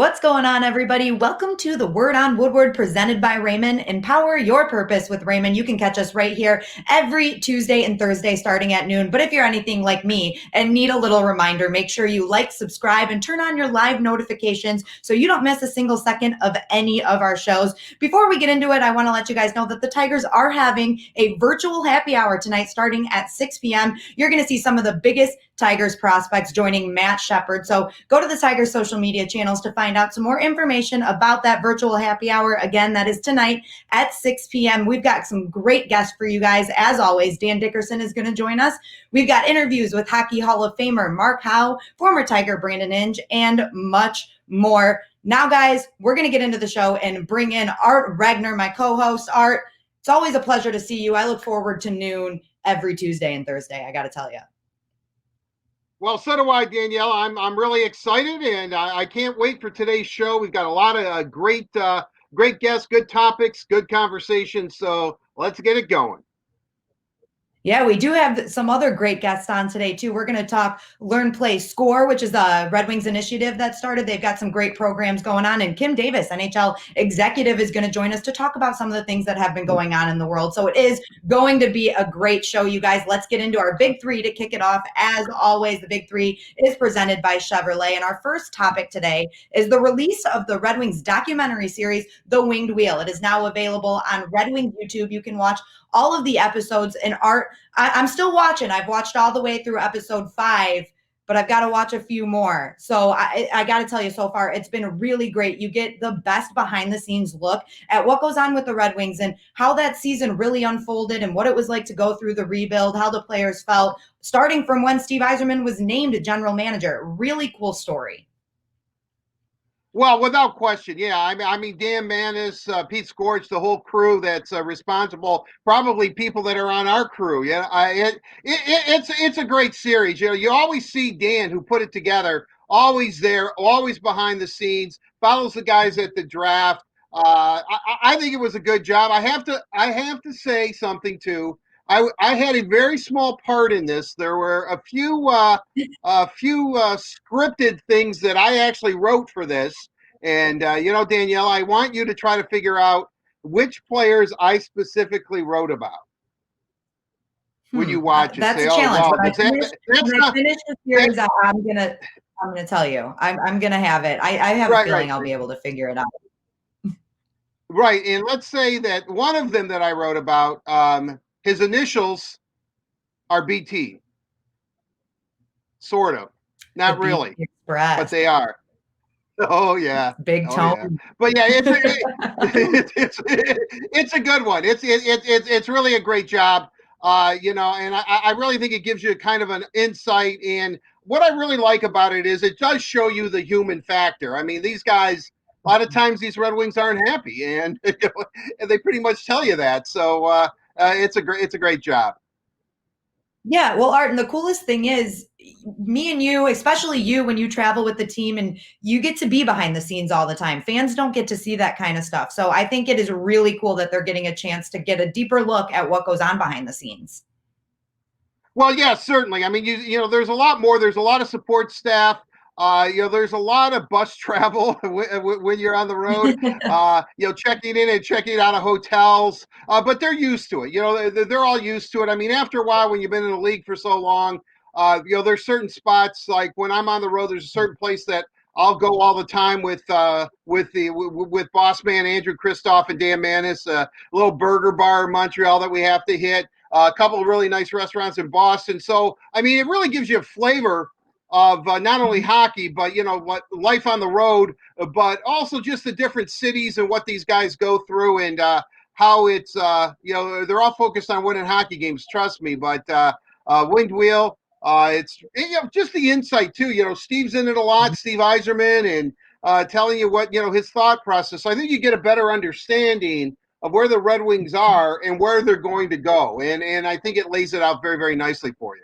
What's going on, everybody? Welcome to the Word on Woodward presented by Raymond. Empower your purpose with Raymond. You can catch us right here every Tuesday and Thursday starting at noon. But if you're anything like me and need a little reminder, make sure you like, subscribe, and turn on your live notifications so you don't miss a single second of any of our shows. Before we get into it, I want to let you guys know that the Tigers are having a virtual happy hour tonight starting at 6 p.m. You're going to see some of the biggest Tigers prospects joining Matt Shepard. So go to the Tigers social media channels to find out some more information about that virtual happy hour. Again, that is tonight at 6 p.m. We've got some great guests for you guys. As always, Dan Dickerson is going to join us. We've got interviews with Hockey Hall of Famer Mark Howe, former Tiger Brandon Inge, and much more. Now, guys, we're going to get into the show and bring in Art Regner, my co-host. Art, it's always a pleasure to see you. I look forward to noon every Tuesday and Thursday, I got to tell you. Well, so do I, Danielle. I'm really excited, and I can't wait for today's show. We've got a lot of great guests, good topics, good conversations. So let's get it going. Yeah, we do have some other great guests on today, too. We're going to talk Learn, Play, Score, which is a Red Wings initiative that started. They've got some great programs going on. And Kim Davis, NHL executive, is going to join us to talk about some of the things that have been going on in the world. So it is going to be a great show, you guys. Let's get into our Big Three to kick it off. As always, the Big Three is presented by Chevrolet. And our first topic today is the release of the Red Wings documentary series, The Winged Wheel. It is now available on Red Wings YouTube. You can watch all of the episodes. And Art, I'm still watching. I've watched all the way through episode 5, but I've got to watch a few more. So I got to tell you, so far, it's been really great. You get the best behind the scenes look at what goes on with the Red Wings and how that season really unfolded and what it was like to go through the rebuild, how the players felt, starting from when Steve Yzerman was named general manager. Really cool story. Well, without question, yeah. I mean, Dan Manis, Pete Scorch, the whole crew that's responsible. Probably people that are on our crew. Yeah, it's a great series. You know, you always see Dan, who put it together, always there, always behind the scenes, follows the guys at the draft. I think it was a good job. I have to say something too. I had a very small part in this. There were a few scripted things that I actually wrote for this. And, Danielle, I want you to try to figure out which players I specifically wrote about when you watch it. That's say, a challenge. wow, When I finish the series, I'm gonna tell you. I'm gonna have it. I have a feeling I'll be able to figure it out. Right. And let's say that one of them that I wrote about, his initials are BT. Sort of. Not really. But they are. Oh yeah, big tone. Yeah. But yeah, it's a good one. It's really a great job. And I really think it gives you kind of an insight. And what I really like about it is it does show you the human factor. I mean, these guys, a lot of times these Red Wings aren't happy, and they pretty much tell you that. So it's a great job. Yeah, well, Art, and the coolest thing is me and you, especially you, when you travel with the team and you get to be behind the scenes all the time. Fans don't get to see that kind of stuff. So I think it is really cool that they're getting a chance to get a deeper look at what goes on behind the scenes. Well, yeah, certainly. I mean, there's a lot more. There's a lot of support staff. There's a lot of bus travel when you're on the road, checking in and checking out of hotels, but they're used to it. They're all used to it. I mean, after a while, when you've been in the league for so long, there's certain spots, like when I'm on the road, there's a certain place that I'll go all the time with boss man Andrew Kristoff and Dan Manis, a little burger bar in Montreal that we have to hit, a couple of really nice restaurants in Boston. So, I mean, it really gives you a flavor of not only hockey, but, what life on the road, but also just the different cities and what these guys go through and how it's, they're all focused on winning hockey games, trust me. But Winged Wheel, it's just the insight, too. Steve's in it a lot, Steve Yzerman, and telling you what, his thought process. So I think you get a better understanding of where the Red Wings are and where they're going to go. And I think it lays it out very, very nicely for you.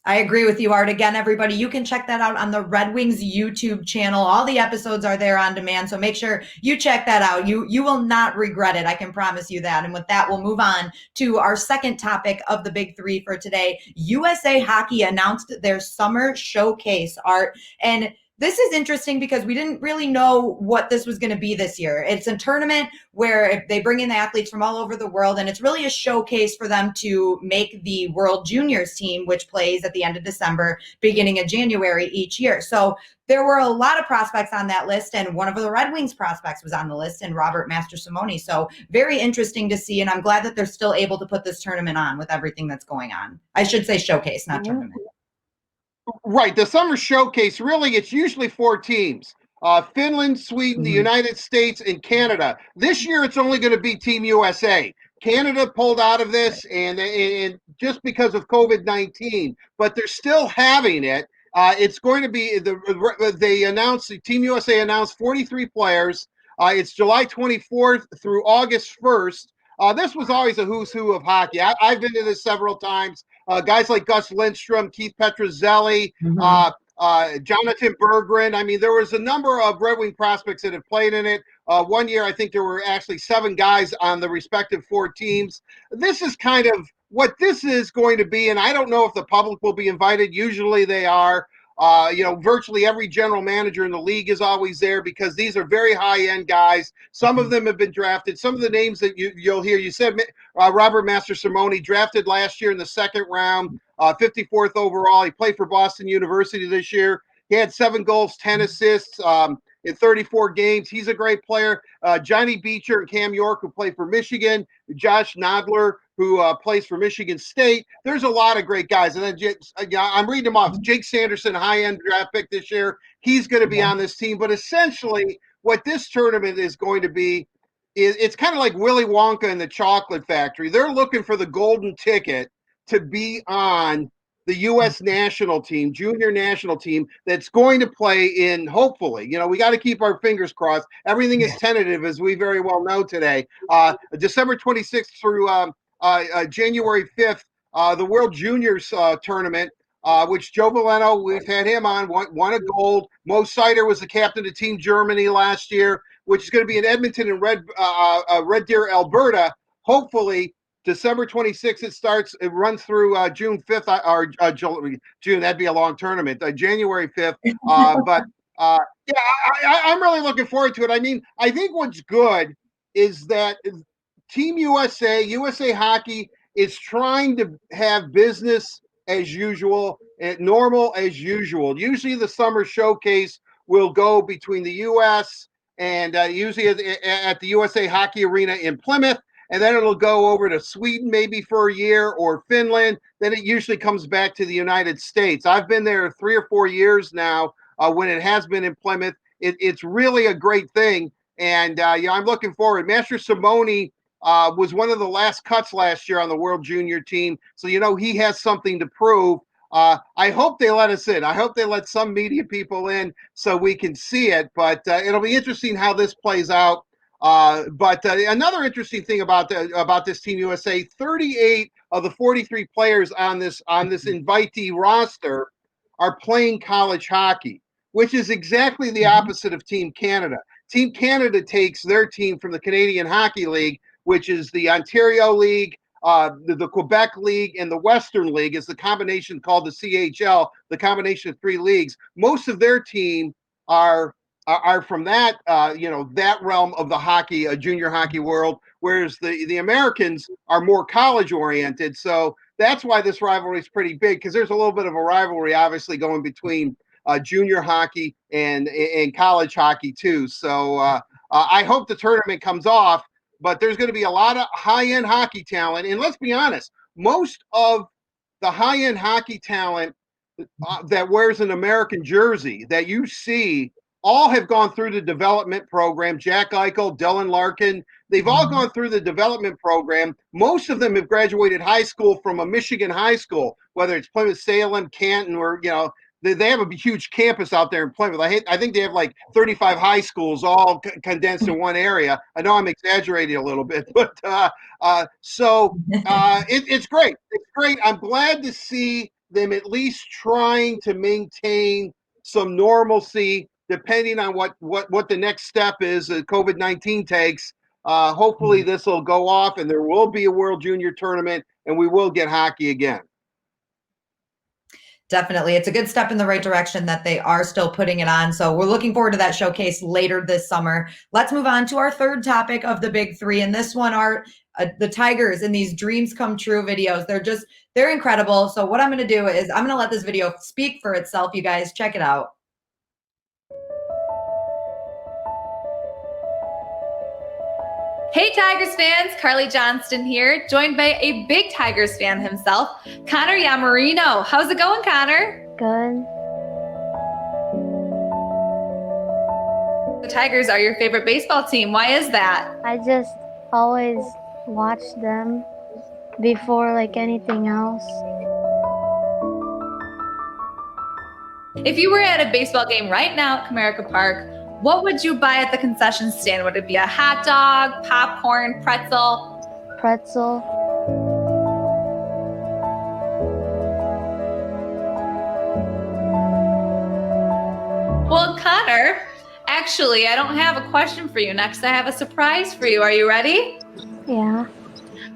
I agree with you, Art. Again, everybody, you can check that out on the Red Wings YouTube channel. All the episodes are there on demand, so make sure you check that out. You will not regret it. I can promise you that. And with that, we'll move on to our second topic of the Big Three for today. USA Hockey announced their summer showcase, Art. And This is interesting because we didn't really know what this was going to be this year. It's a tournament where they bring in the athletes from all over the world, and it's really a showcase for them to make the World Juniors team, which plays at the end of December, beginning of January each year. So there were a lot of prospects on that list, and one of the Red Wings prospects was on the list, and Robert Mastrosimone. So very interesting to see, and I'm glad that they're still able to put this tournament on with everything that's going on. I should say showcase, not tournament. Right. The summer showcase, really, it's usually four teams. Finland, Sweden, the United States, and Canada. This year, it's only going to be Team USA. Canada pulled out of this, and just because of COVID-19, but they're still having it. It's going to be they announced Team USA announced 43 players. It's July 24th through August 1st. This was always a who's who of hockey. I've been to this several times. Guys like Gus Lindstrom, Keith Petruzzelli, Jonathan Berggren. I mean, there was a number of Red Wing prospects that have played in it. One year, I think there were actually 7 guys on the respective 4 teams. This is kind of what this is going to be, and I don't know if the public will be invited. Usually they are. Virtually every general manager in the league is always there because these are very high-end guys. Some of them have been drafted. Some of the names that you'll hear, you said Robert Mastrosimone, drafted last year in the second round, 54th overall. He played for Boston University this year. He had 7 goals, 10 assists in 34 games. He's a great player. Johnny Beecher and Cam York, who play for Michigan. Josh Nodler, who plays for Michigan State. There's a lot of great guys. And then I'm reading them off. Jake Sanderson, high-end draft pick this year. He's going to be on this team. But essentially, what this tournament is going to be, it's kind of like Willy Wonka and the Chocolate Factory. They're looking for the golden ticket to be on the U.S. national team, junior national team, that's going to play in, hopefully, we got to keep our fingers crossed. Everything is tentative, as we very well know today. December 26th through January 5th, the World Juniors tournament, which Joe Valeno, we've had him on, won a gold. Mo Sider was the captain of Team Germany last year, which is going to be in Edmonton and Red Deer, Alberta. Hopefully, December 26th it starts. It runs through June 5th or June. That'd be a long tournament. January 5th. But I'm really looking forward to it. I mean, I think what's good is that Team USA Hockey is trying to have business as usual, normal as usual. Usually the summer showcase will go between the U.S. and usually at the USA Hockey Arena in Plymouth, and then it'll go over to Sweden maybe for a year or Finland. Then it usually comes back to the United States. I've been there 3 or 4 years now when it has been in Plymouth. It's really a great thing, and I'm looking forward. Mastrosimone was one of the last cuts last year on the World Junior team, so he has something to prove. I hope they let us in. I hope they let some media people in so we can see it, but it'll be interesting how this plays out. But another interesting thing about this Team USA, 38 of the 43 players on this invitee roster are playing college hockey, which is exactly the opposite of Team Canada. Team Canada takes their team from the Canadian Hockey League, which is the Ontario League, the Quebec League, and the Western League is the combination called the CHL, the combination of 3 leagues. Most of their team are from that that realm of the hockey, junior hockey world, whereas the Americans are more college oriented. So that's why this rivalry is pretty big, because there's a little bit of a rivalry obviously going between junior hockey and college hockey too. So I hope the tournament comes off, but there's going to be a lot of high-end hockey talent. And let's be honest, most of the high-end hockey talent that wears an American jersey that you see all have gone through the development program. Jack Eichel, Dylan Larkin, they've all gone through the development program. Most of them have graduated high school from a Michigan high school, whether it's Plymouth-Salem, Canton, or, they have a huge campus out there in Plymouth. I think they have like 35 high schools all condensed in one area. I know I'm exaggerating a little bit, but it's great. It's great. I'm glad to see them at least trying to maintain some normalcy, depending on what the next step is COVID-19 takes. Hopefully this will go off and there will be a World Junior tournament and we will get hockey again. Definitely. It's a good step in the right direction that they are still putting it on. So we're looking forward to that showcase later this summer. Let's move on to our third topic of the big three. And this one are the Tigers in these dreams come true videos. They're incredible. So what I'm going to do is I'm going to let this video speak for itself. You guys check it out. Hey Tigers fans, Carly Johnston here, joined by a big Tigers fan himself, Connor Yamarino. How's it going, Connor? Good. The Tigers are your favorite baseball team. Why is that? I just always watch them before like anything else. If you were at a baseball game right now at Comerica Park, what would you buy at the concession stand? Would it be a hot dog, popcorn, pretzel? Pretzel. Well, Connor, actually, I don't have a question for you. Next, I have a surprise for you. Are you ready? Yeah.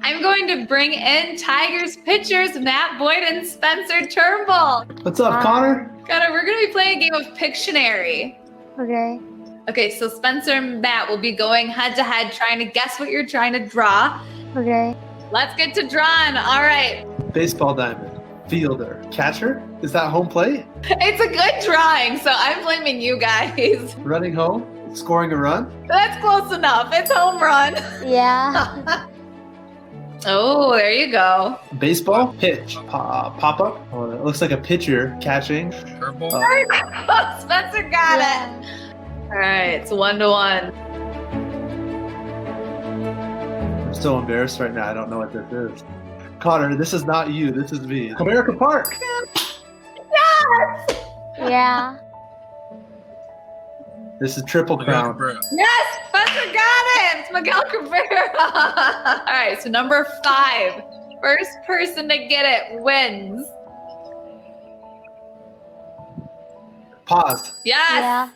I'm going to bring in Tigers pitchers Matt Boyd and Spencer Turnbull. What's up, Connor? Connor, we're going to be playing a game of Pictionary. Okay. Okay, so Spencer and Matt will be going head to head trying to guess what you're trying to draw. Okay. Let's get to drawing. All right. Baseball diamond, fielder, catcher? Is that home plate? It's a good drawing, so I'm blaming you guys. Running home? Scoring a run? That's close enough. It's home run. Yeah. Oh, there you go. Baseball? Pitch. Pop up? Oh, it looks like a pitcher catching. Curveball. Oh, Spencer got it. All right, it's 1-1. I'm so embarrassed right now. I don't know what this is. Connor, this is not you. This is me. Comerica Park. Yes! Yeah. This is Triple Crown. Yes, Spencer got it. It's Miguel Cabrera. All right, so number 5. First person to get it wins. Paused. Yes. Yeah.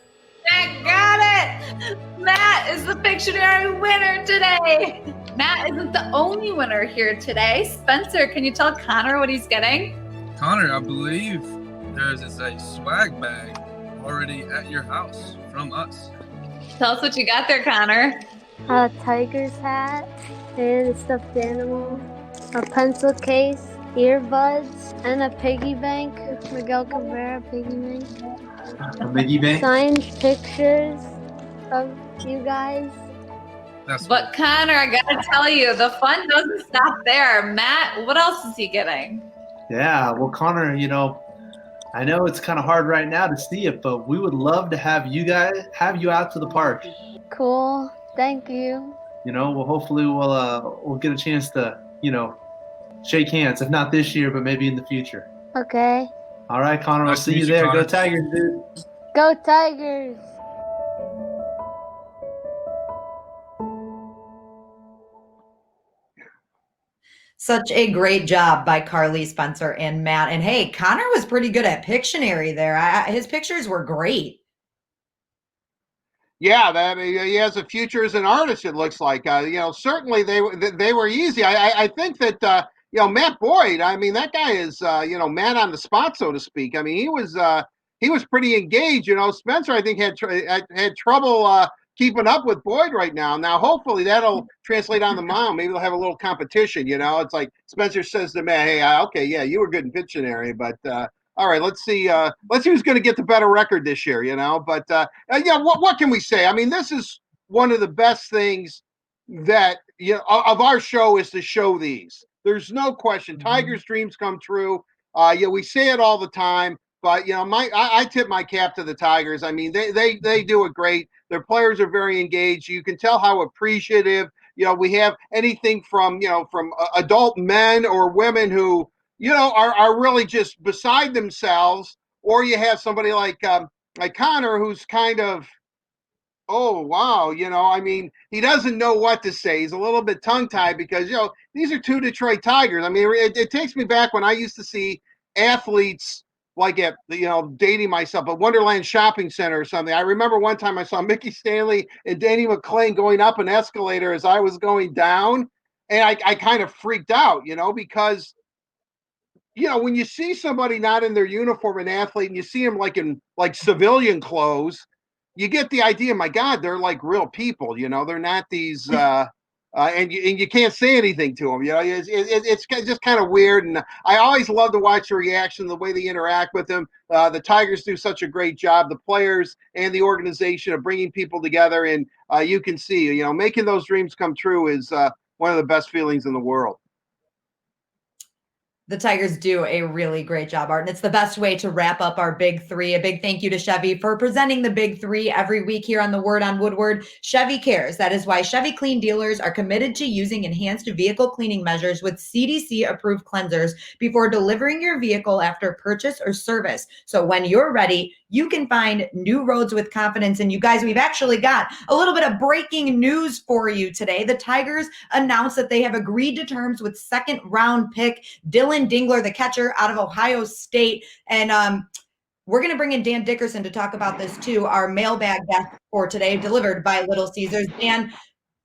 Matt got it! Matt is the Pictionary winner today! Matt isn't the only winner here today. Spencer, can you tell Connor what he's getting? Connor, I believe there's a swag bag already at your house from us. Tell us what you got there, Connor. A Tigers hat and a stuffed animal, a pencil case, earbuds, and a piggy bank. Miguel Cabrera piggy bank. A Miggy Bank. Signed pictures of you guys. That's But Connor, I gotta tell you, the fun doesn't stop there. Matt, what else is he getting? Yeah, well, Connor, I know it's kind of hard right now to see it, but we would love to have you out to the park. Cool. Thank you. Well, hopefully we'll get a chance to, shake hands. If not this year, but maybe in the future. Okay. All right, Connor, I'll Nice to see you meet you, there. Connor. Go Tigers, dude. Go Tigers. Such a great job by Carly, Spencer, and Matt. And hey, Connor was pretty good at Pictionary there. His pictures were great. Yeah, he has a future as an artist. It looks like. Certainly they were easy. I think that Matt Boyd. I mean, that guy is man on the spot, so to speak. I mean, he was pretty engaged. Spencer, I think had trouble keeping up with Boyd right now. Now, hopefully that'll translate on the mound. Maybe they'll have a little competition. It's like Spencer says to Matt, "Hey, okay, yeah, you were good in Pictionary, but." All right, let's see who's going to get the better record this year, But what can we say? I mean, this is one of the best things that of our show is to show these. There's no question. Tigers' dreams come true. We say it all the time, but I tip my cap to the Tigers. I mean, they do it great. Their players are very engaged. You can tell how appreciative. We have anything from adult men or women who are really just beside themselves, or you have somebody like Connor, who's kind of, oh wow, I mean, he doesn't know what to say. He's a little bit tongue-tied because these are 2 Detroit Tigers. I mean, it takes me back when I used to see athletes like at dating myself at Wonderland Shopping Center or something. I remember one time I saw Mickey Stanley and Danny McClain going up an escalator as I was going down, and I kind of freaked out, because when you see somebody not in their uniform, an athlete, and you see them like in like civilian clothes, you get the idea. My God, they're like real people. They're not these. And you can't say anything to them. It's just kind of weird. And I always love to watch the reaction, the way they interact with them. The Tigers do such a great job, the players and the organization, of bringing people together. And you can see, making those dreams come true is one of the best feelings in the world. The Tigers do a really great job, Art, and it's the best way to wrap up our Big Three. A big thank you to Chevy for presenting the Big Three every week here on the Word on Woodward. Chevy cares. That is why Chevy Clean dealers are committed to using enhanced vehicle cleaning measures with CDC-approved cleansers before delivering your vehicle after purchase or service. So when you're ready, you can find new roads with confidence. And you guys, we've actually got a little bit of breaking news for you today. The Tigers announced that they have agreed to terms with second-round pick Dylan Dingler, the catcher out of Ohio State. And we're going to bring in Dan Dickerson to talk about this too, our mailbag guest for today, delivered by Little Caesars. Dan,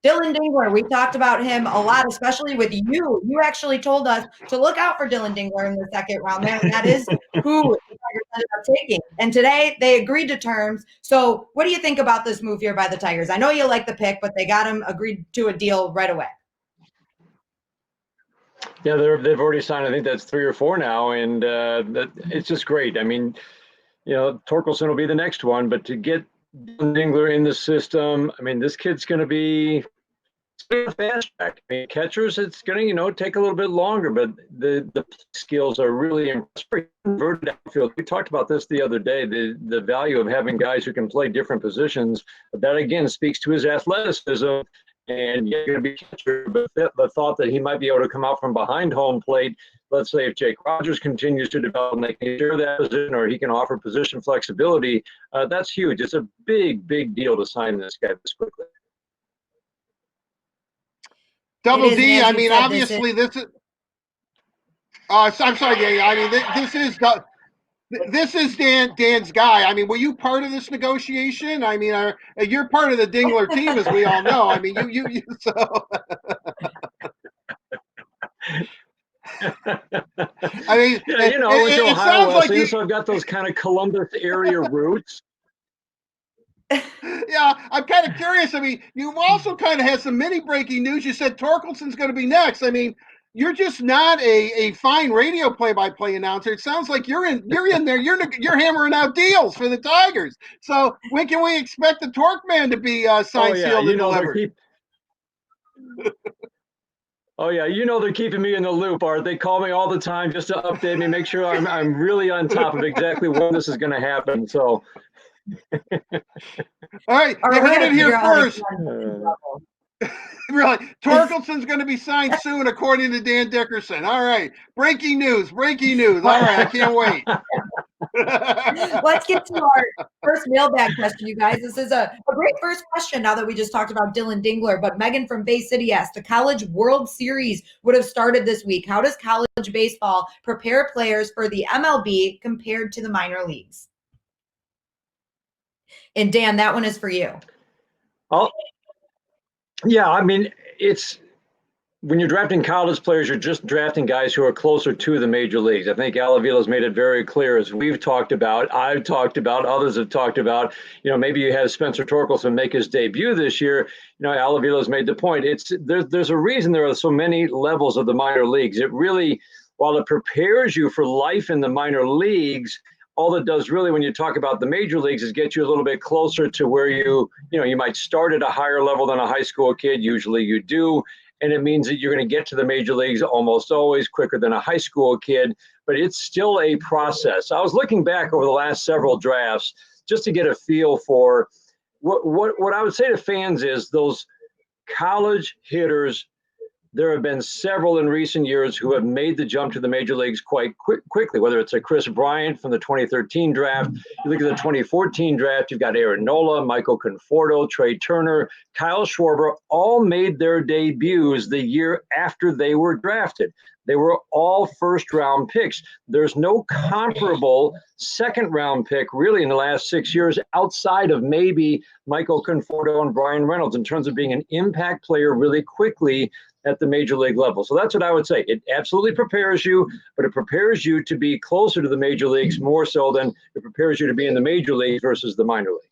Dylan Dingler, we talked about him a lot, especially with you. You actually told us to look out for Dylan Dingler in the second round there, and that is who the Tigers ended up taking. And today they agreed to terms. So what do you think about this move here by the Tigers? I know you like the pick, but they got him agreed to a deal right away. Yeah, they've already signed, I think that's 3 or 4 now, and it's just great. I mean, Torkelson will be the next one, but to get Dingler in the system, I mean, this kid's going to be a fast track. I mean, catchers, it's going to, take a little bit longer, but the skills are really impressive. Inverted outfield. We talked about this the other day, the value of having guys who can play different positions. But that, again, speaks to his athleticism. And you're going to be catcher, but the thought that he might be able to come out from behind home plate, let's say if Jake Rogers continues to develop and they can share that position, or he can offer position flexibility, that's huge. It's a big, big deal to sign this guy this quickly. Double D, I mean, obviously this is I'm sorry, Dan. I mean, this is Dan's guy. I mean, were you part of this negotiation? I mean, you're part of the Dingler team, as we all know. I mean, you so. I mean, yeah, it sounds like so I've got those kind of Columbus area roots. Yeah, I'm kind of curious. I mean, you've also kind of had some mini breaking news. You said Torkelson's going to be next. I mean, you're just not a fine radio play-by-play announcer. It sounds like you're in there. You're hammering out deals for the Tigers. So when can we expect the Torque Man to be signed, sealed, and delivered? Oh yeah, they're keeping me in the loop, Art. They call me all the time just to update me, make sure I'm really on top of exactly when this is going to happen. So. All right, you heard it here first. Really, Torkelson's going to be signed soon, according to Dan Dickerson. All right, breaking news. All right, I can't wait. Let's get to our first mailbag question, you guys. This is a great first question now that we just talked about Dylan Dingler. But Megan from Bay City asked, the College World Series would have started this week. How does college baseball prepare players for the MLB compared to the minor leagues? And Dan, that one is for you. Oh, yeah. I mean, it's when you're drafting college players, you're just drafting guys who are closer to the major leagues. I think Al Avila's made it very clear, as we've talked about, I've talked about, others have talked about, maybe you have Spencer Torkelson make his debut this year. Al Avila's made the point. There's a reason there are so many levels of the minor leagues. It really, while it prepares you for life in the minor leagues, all it does really when you talk about the major leagues is get you a little bit closer to where you might start at a higher level than a high school kid. Usually you do. And it means that you're going to get to the major leagues almost always quicker than a high school kid. But it's still a process. I was looking back over the last several drafts just to get a feel for what I would say to fans is those college hitters. There have been several in recent years who have made the jump to the major leagues quite quickly, whether it's a Chris Bryant from the 2013 draft. You look at the 2014 draft, you've got Aaron Nola, Michael Conforto, Trey Turner, Kyle Schwarber, all made their debuts the year after they were drafted. They were all first-round picks. There's no comparable second-round pick really in the last 6 years outside of maybe Michael Conforto and Brian Reynolds in terms of being an impact player really quickly at the major league level. So that's what I would say. It absolutely prepares you, but it prepares you to be closer to the major leagues more so than it prepares you to be in the major leagues versus the minor leagues.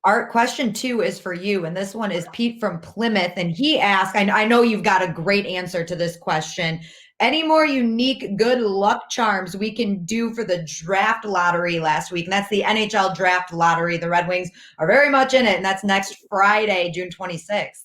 Art, question 2 is for you, and this one is Pete from Plymouth, and he asked, I know you've got a great answer to this question. Any more unique good luck charms we can do for the draft lottery last week? And that's the NHL draft lottery. The Red Wings are very much in it, and that's next Friday, June 26th.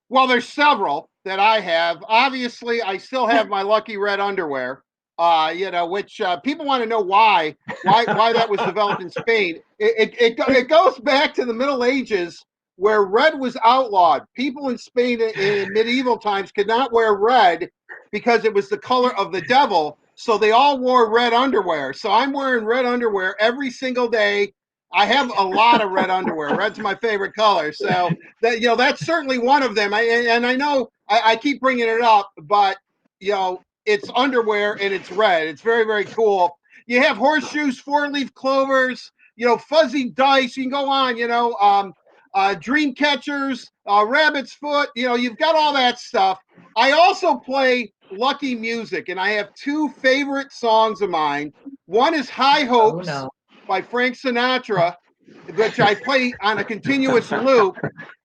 Well, there's several that I have. Obviously, I still have my lucky red underwear, which people want to know why that was developed in Spain. It goes back to the Middle Ages, where red was outlawed. People in Spain in medieval times could not wear red because it was the color of the devil. So they all wore red underwear. So I'm wearing red underwear every single day. I have a lot of red underwear. Red's my favorite color. So that's certainly one of them. I know I keep bringing it up, but it's underwear and it's red. It's very, very cool. You have horseshoes, 4-leaf clovers, fuzzy dice. You can go on, dream catchers, rabbit's foot. You've got all that stuff. I also play lucky music, and I have 2 favorite songs of mine. One is High Hopes by Frank Sinatra, which I play on a continuous loop.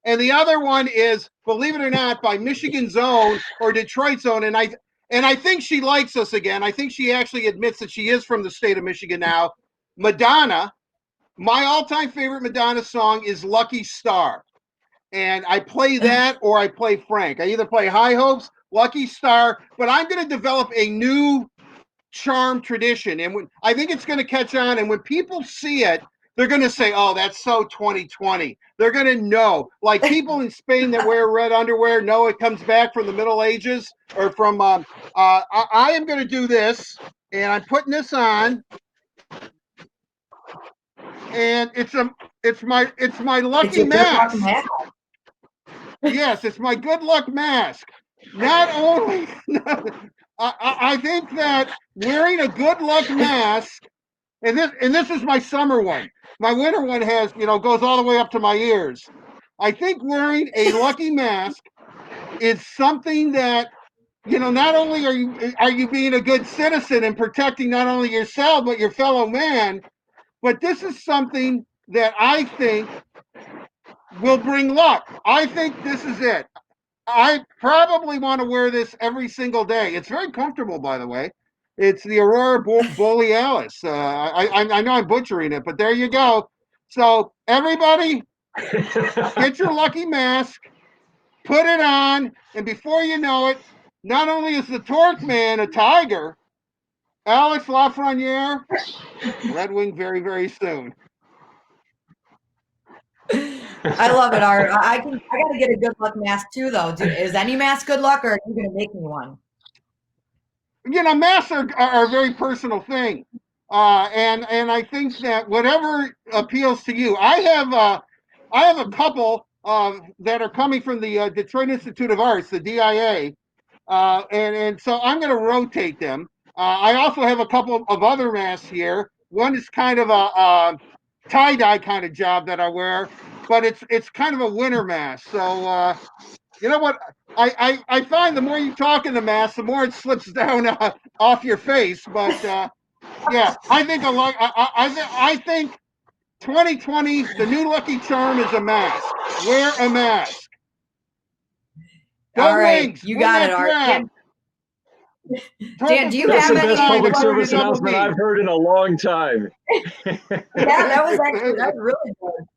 And the other one is, believe it or not, by Michigan's Own or Detroit's Own. And I think she likes us again. I think she actually admits that she is from the state of Michigan now. Madonna. My all-time favorite Madonna song is Lucky Star. And I play that or I play Frank. I either play High Hopes, Lucky Star, but I'm going to develop a new charm tradition. And I think it's going to catch on. And when people see it, they're going to say, oh, that's so 2020. They're going to know. Like people in Spain that wear red underwear know it comes back from the Middle Ages or from, I am going to do this, and I'm putting this on. And it's my lucky mask. Yes, it's my good luck mask. Not only, I think that wearing a good luck mask, and this is my summer one. My winter one has, goes all the way up to my ears. I think wearing a lucky mask is something that, not only are you being a good citizen and protecting not only yourself but your fellow man, but this is something that I think will bring luck. I think this is it. I probably want to wear this every single day. It's very comfortable, by the way. It's the Aurora Borealis. I know I'm butchering it, but there you go. So everybody, get your lucky mask, put it on, and before you know it, not only is the Torque Man a tiger, Alex Lafreniere, Red Wing very, very soon. I love it, Art. I got to get a good luck mask too, though. Is any mask good luck, or are you going to make me one? Masks are a very personal thing, and I think that whatever appeals to you. I have a couple that are coming from the Detroit Institute of Arts, the DIA, and so I'm going to rotate them. I also have a couple of other masks here. One is kind of a tie-dye kind of job that I wear, but it's kind of a winter mask. So you know what? I find the more you talk in the mask, the more it slips down off your face. But yeah, I think I think 2020, the new lucky charm is a mask. Wear a mask. All right, you got it, Art. Dan, do you have any? That's the best public service announcement I've heard in a long time. Yeah, that was really good.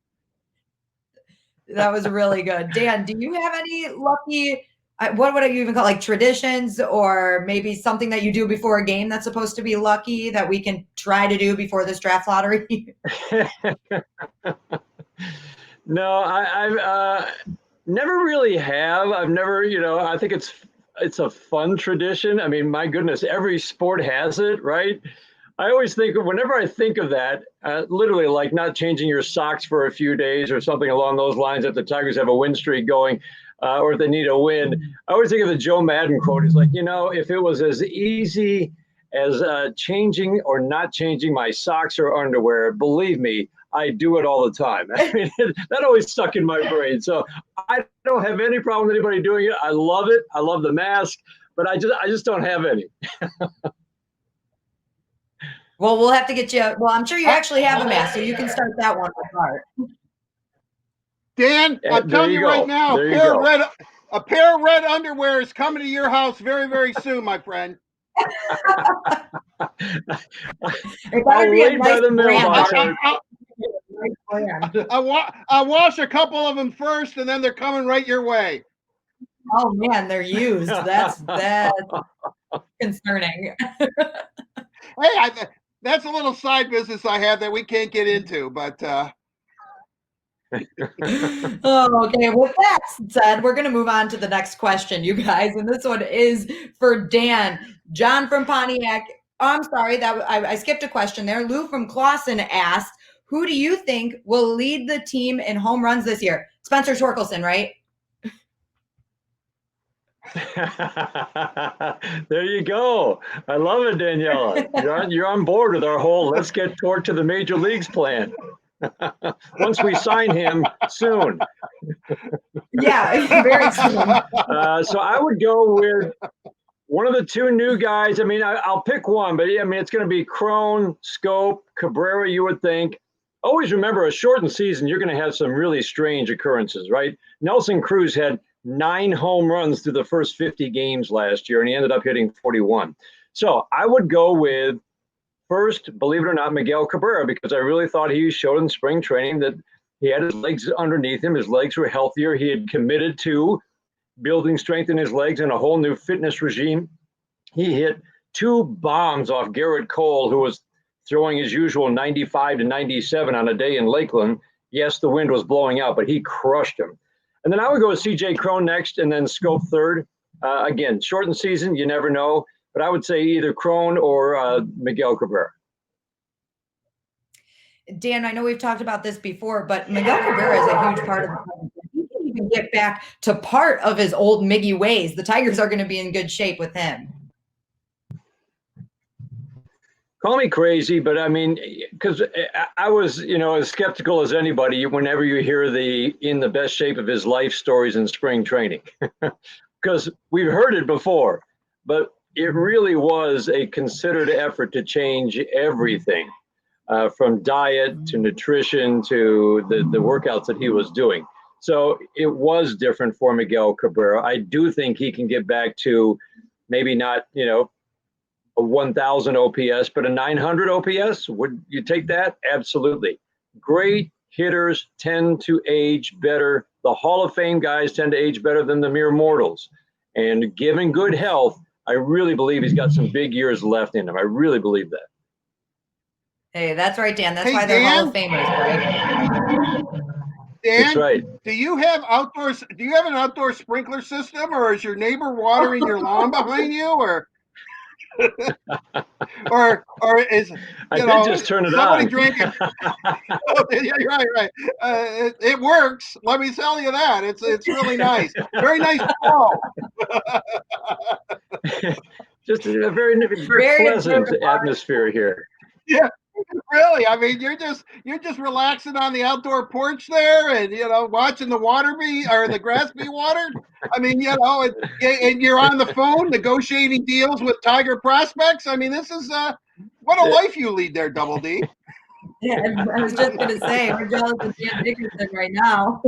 That was really good. Dan, do you have any lucky, what would you even call, like traditions or maybe something that you do before a game that's supposed to be lucky that we can try to do before this draft lottery? No, I've never really have. I've never, I think it's a fun tradition. I mean, my goodness, every sport has it, right? I always think, whenever I think of that, literally like not changing your socks for a few days or something along those lines if the Tigers have a win streak going or if they need a win. I always think of the Joe Madden quote. It's like, if it was as easy as changing or not changing my socks or underwear, believe me, I do it all the time. I mean, that always stuck in my brain. So I don't have any problem with anybody doing it. I love it. I love the mask, but I just don't have any. Well, we'll have to get you. Well, I'm sure you actually have a mask, so you can start that one with Art. Dan, I'm telling you right now, a pair of red underwear is coming to your house very, very soon, my friend. It better be a nice brand. I wash a couple of them first, and then they're coming right your way. Oh man, they're used. That's concerning. Hey, that's a little side business I have that we can't get into, but. Oh, okay. With that said, we're going to move on to the next question, you guys. And this one is for Dan. John from Pontiac. Oh, I'm sorry that I skipped a question there. Lou from Clawson asked, who do you think will lead the team in home runs this year? Spencer Torkelson, right? There you go. I love it, Daniela. You're on board with our whole let's get toward to the major leagues plan. Once we sign him soon. Yeah, very soon. So I would go with one of the two new guys. I mean, I'll pick one, but I mean, it's going to be Crone, Scope, Cabrera, you would think. Always remember, a shortened season, you're going to have some really strange occurrences, right? Nelson Cruz had 9 home runs through the first 50 games last year, and he ended up hitting 41. So I would go with, first, believe it or not, Miguel Cabrera, because I really thought he showed in spring training that he had his legs underneath him. His legs were healthier. He had committed to building strength in his legs and a whole new fitness regime. He hit 2 bombs off Garrett Cole, who was throwing his usual 95 to 97 on a day in Lakeland. Yes, the wind was blowing out, but he crushed him. And then I would go with C.J. Crone next and then Scope third. Again, shortened season, you never know. But I would say either Crone or Miguel Cabrera. Dan, I know we've talked about this before, but Miguel Cabrera is a huge part of the he can even get back to part of his old Miggy ways. The Tigers are going to be in good shape with him. Call me crazy, but I mean, because I was, as skeptical as anybody whenever you hear the in the best shape of his life stories in spring training, because we've heard it before, but it really was a considered effort to change everything, from diet to nutrition to the workouts that he was doing. So it was different for Miguel Cabrera. I do think he can get back to maybe not, a 1,000 OPS, but a 900 OPS. Would you take that? Absolutely. Great hitters tend to age better. The Hall of Fame guys tend to age better than the mere mortals. And given good health, I really believe he's got some big years left in him. I really believe that. Hey, that's right, Dan. That's why they're Hall of Famers, right? Dan, that's right. Do you have an outdoor sprinkler system, or is your neighbor watering your lawn behind you, or is just turn it somebody on. drinking? Oh, yeah, right. It works. Let me tell you that. It's really nice. Very nice flow. Just a very pleasant atmosphere here. Yeah, really. I mean, you're just relaxing on the outdoor porch there, and watching the the grass be watered. I mean, and you're on the phone negotiating deals with Tiger prospects. I mean, this is what a life you lead there, Double D. Yeah, I was just going to say, we're jealous of Dan Dickerson right now.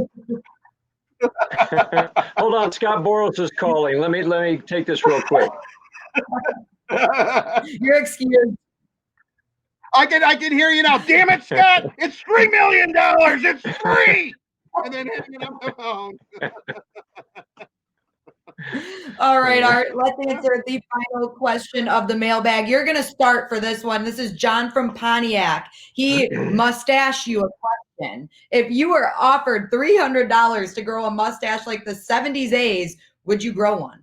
Hold on, Scott Boros is calling. Let me take this real quick. You're excused. I can hear you now. Damn it, Scott! It's $3 million. It's free. And then hanging up the phone. All right, Art, let's answer the final question of the mailbag. You're going to start for this one. This is John from Pontiac. He mustache you a question. If you were offered $300 to grow a mustache like the 70s A's, would you grow one?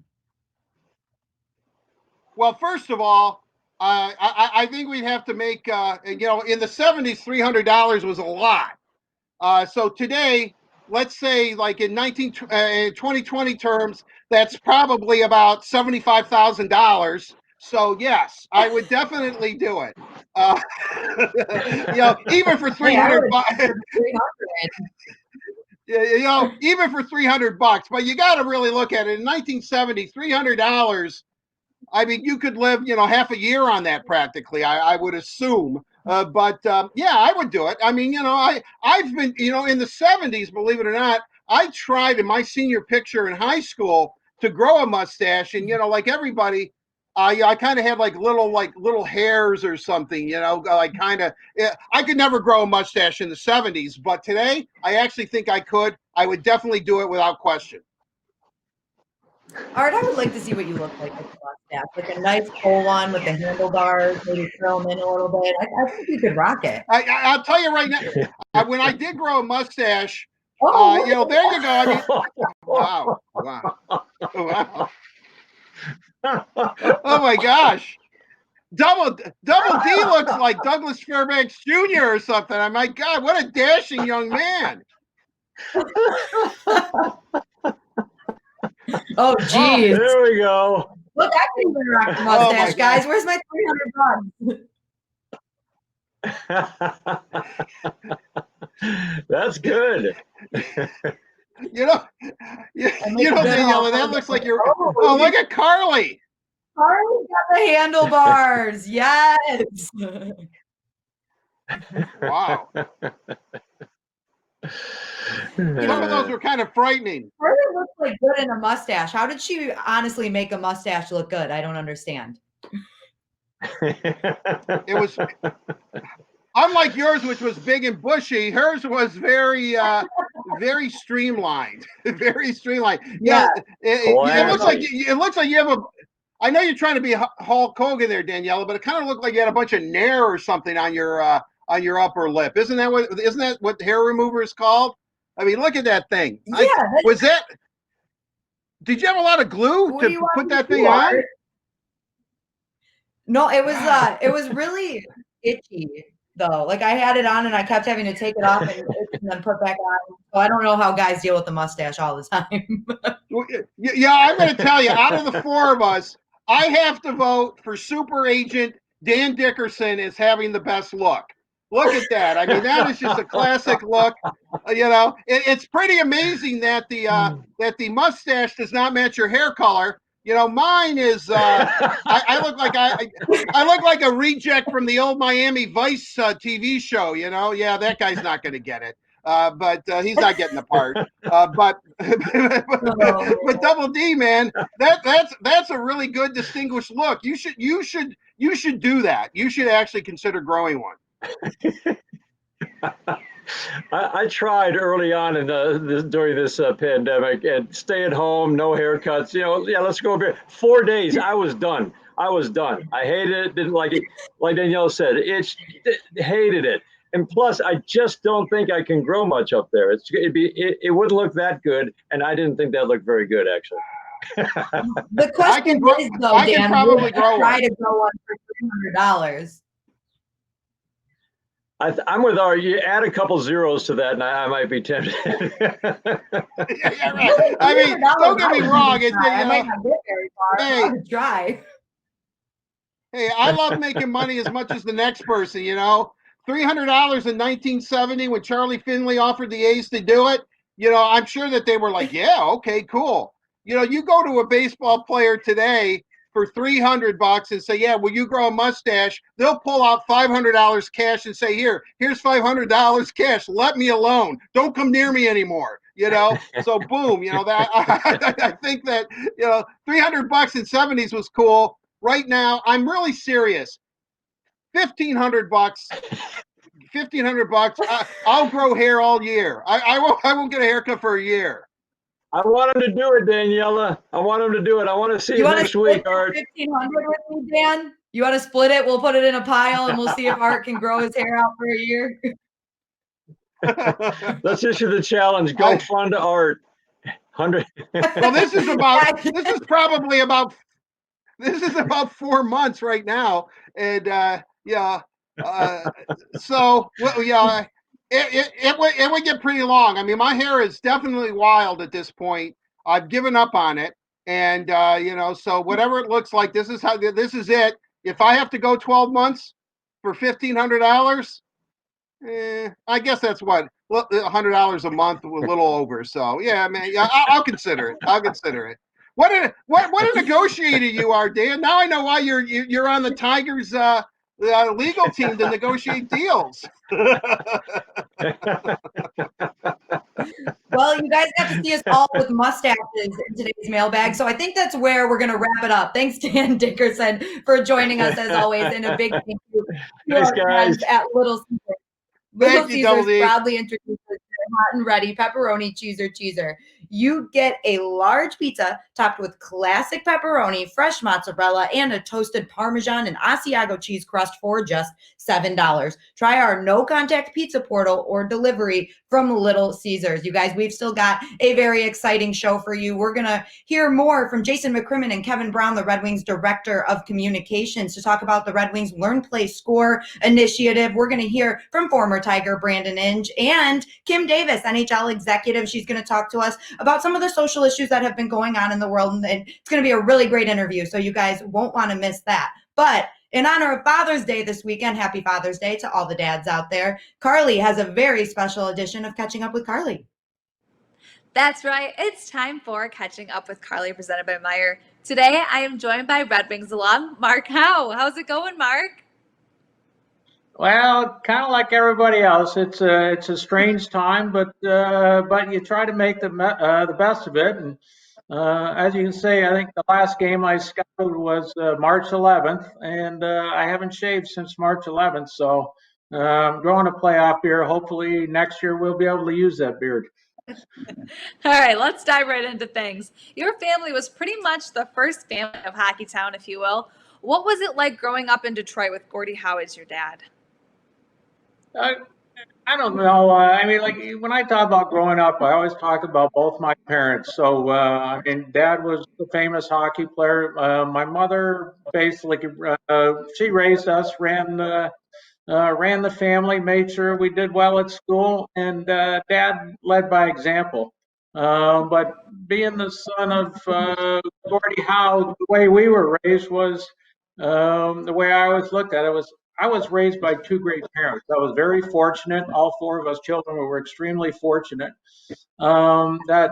Well, first of all, I think we'd have to make, in the 70s, $300 was a lot. So today, let's say like in 2020 terms, that's probably about $75,000. So yes, I would definitely do it. Uh, even for Hey, I 300 would bucks, have for 300. even for 300 bucks, but you got to really look at it. In 1970, $300. I mean, you could live, half a year on that practically. I would assume. But yeah, I would do it. I mean, I've been, in the 70s, believe it or not, I tried in my senior picture in high school to grow a mustache, and like everybody, I kind of had like little hairs or something, like kind of. I could never grow a mustache in the 70s, but today I actually think I could. I would definitely do it without question. Art, I would like to see what you look like with a mustache, like a nice full one with the handlebars, maybe curl them in a little bit. I think you could rock it. I'll tell you right now, when I did grow a mustache, Oh, there you go. I mean, wow. Oh my gosh. Double D looks like Douglas Fairbanks Jr. or something. Oh my God, what a dashing young man. oh, geez. There we go. Look, I can even rock the mustache, guys. Where's my 300 bucks? That's good. Daniela, that looks like you're. Oh, look at Carly. Carly got the handlebars. Yes. Wow. Some of those were kind of frightening. Carly looks like good in a mustache. How did she honestly make a mustache look good? I don't understand. It was unlike yours, which was big and bushy. Hers was very, very streamlined. Very streamlined. Yeah. It looks like you have a. I know you're trying to be Hulk Hogan there, Daniela, but it kind of looked like you had a bunch of nair or something on your upper lip. Isn't that what hair remover is called? I mean, look at that thing. Yeah. Did you have a lot of glue to put that thing on? No, it was really itchy though. Like I had it on and I kept having to take it off and then put back on. So I don't know how guys deal with the mustache all the time. Yeah, I'm going to tell you, out of the four of us, I have to vote for super agent Dan Dickerson as having the best look. Look at that. I mean, that is just a classic look. It's pretty amazing that the mustache does not match your hair color. Mine is. I look like I look like a reject from the old Miami Vice TV show. Yeah, that guy's not going to get it. But he's not getting the part. But Double D, man, that's a really good distinguished look. You should do that. You should actually consider growing one. I tried early on during this pandemic and stay at home, no haircuts. Let's go over here. 4 days, I was done. I hated it. Didn't like it. Like Danielle said, hated it. And plus, I just don't think I can grow much up there. It wouldn't look that good, and I didn't think that looked very good, actually. The question is, though, Dan, can probably try to grow one for $300. I'm with Art. You add a couple zeros to that, and I might be tempted. Yeah, right. I mean, don't get me wrong. I might not get very far. I would try. Hey, I love making money as much as the next person. $300 in 1970 when Charlie Finley offered the A's to do it. I'm sure that they were like, yeah, okay, cool. You go to a baseball player today for $300 and say, yeah, will you grow a mustache? They'll pull out $500 cash and say, here's $500 cash. Let me alone. Don't come near me anymore. So boom, that I think that, $300 in 70s was cool. Right now, I'm really serious. $1,500. $1,500. I'll grow hair all year. I won't get a haircut for a year. I want him to do it, Daniela. I want him to do it. I want to see it next week, Art. $1,500 with me, Dan? You want to split it? We'll put it in a pile and we'll see if Art can grow his hair out for a year. Let's issue the challenge. Go fund Art. 100. Well, this is about 4 months right now, and so it would get pretty long. I mean, my hair is definitely wild at this point. I've given up on it, and so whatever it looks like, this is it. If I have to go 12 months, for $1,500. I guess that's what $100 a month, a little over. So yeah, man, yeah, I'll consider it. I'll consider it. What a negotiator you are, Dan. Now I know why you're on the Tigers legal team to negotiate deals. Well, you guys got to see us all with mustaches in today's mailbag, so I think that's where we're going to wrap it up. Thanks, Dan Dickerson, for joining us as always, and a big thank you to Thanks, our guys. friends at Little Caesars. Little Thank you, Double Caesars D. proudly introduces their hot and ready pepperoni cheeser. You get a large pizza topped with classic pepperoni, fresh mozzarella, and a toasted Parmesan and Asiago cheese crust for just $7. Try our no-contact pizza portal or delivery from Little Caesars. You guys, we've still got a very exciting show for you. We're going to hear more from Jason McCrimmon and Kevin Brown, the Red Wings Director of Communications, to talk about the Red Wings Learn, Play, Score initiative. We're going to hear from former Tiger Brandon Inge and Kim Davis, NHL executive. She's going to talk to us about some of the social issues that have been going on in the world, and it's going to be a really great interview, so you guys won't want to miss that. But in honor of Father's Day this weekend, happy Father's Day to all the dads out there, Carly has a very special edition of Catching Up with Carly. That's right. It's time for Catching Up with Carly, presented by Meyer. Today, I am joined by Red Wings alum Mark Howe. How's it going, Mark? Well, kind of like everybody else, it's a strange time, but you try to make the best of it. And as you can see, I think the last game I scouted was March 11th, and I haven't shaved since March 11th. So I'm growing a playoff beard. Hopefully next year we'll be able to use that beard. All right, let's dive right into things. Your family was pretty much the first family of Hockey Town, if you will. What was it like growing up in Detroit with Gordie Howe as your dad? I don't know. I mean, like when I talk about growing up, I always talk about both my parents. So, I mean, Dad was a famous hockey player. My mother basically, she raised us, ran the family, made sure we did well at school, and Dad led by example. But being the son of Gordie Howe, the way we were raised was the way I always looked at it was I was raised by two great parents. I was very fortunate. All four of us children were extremely fortunate that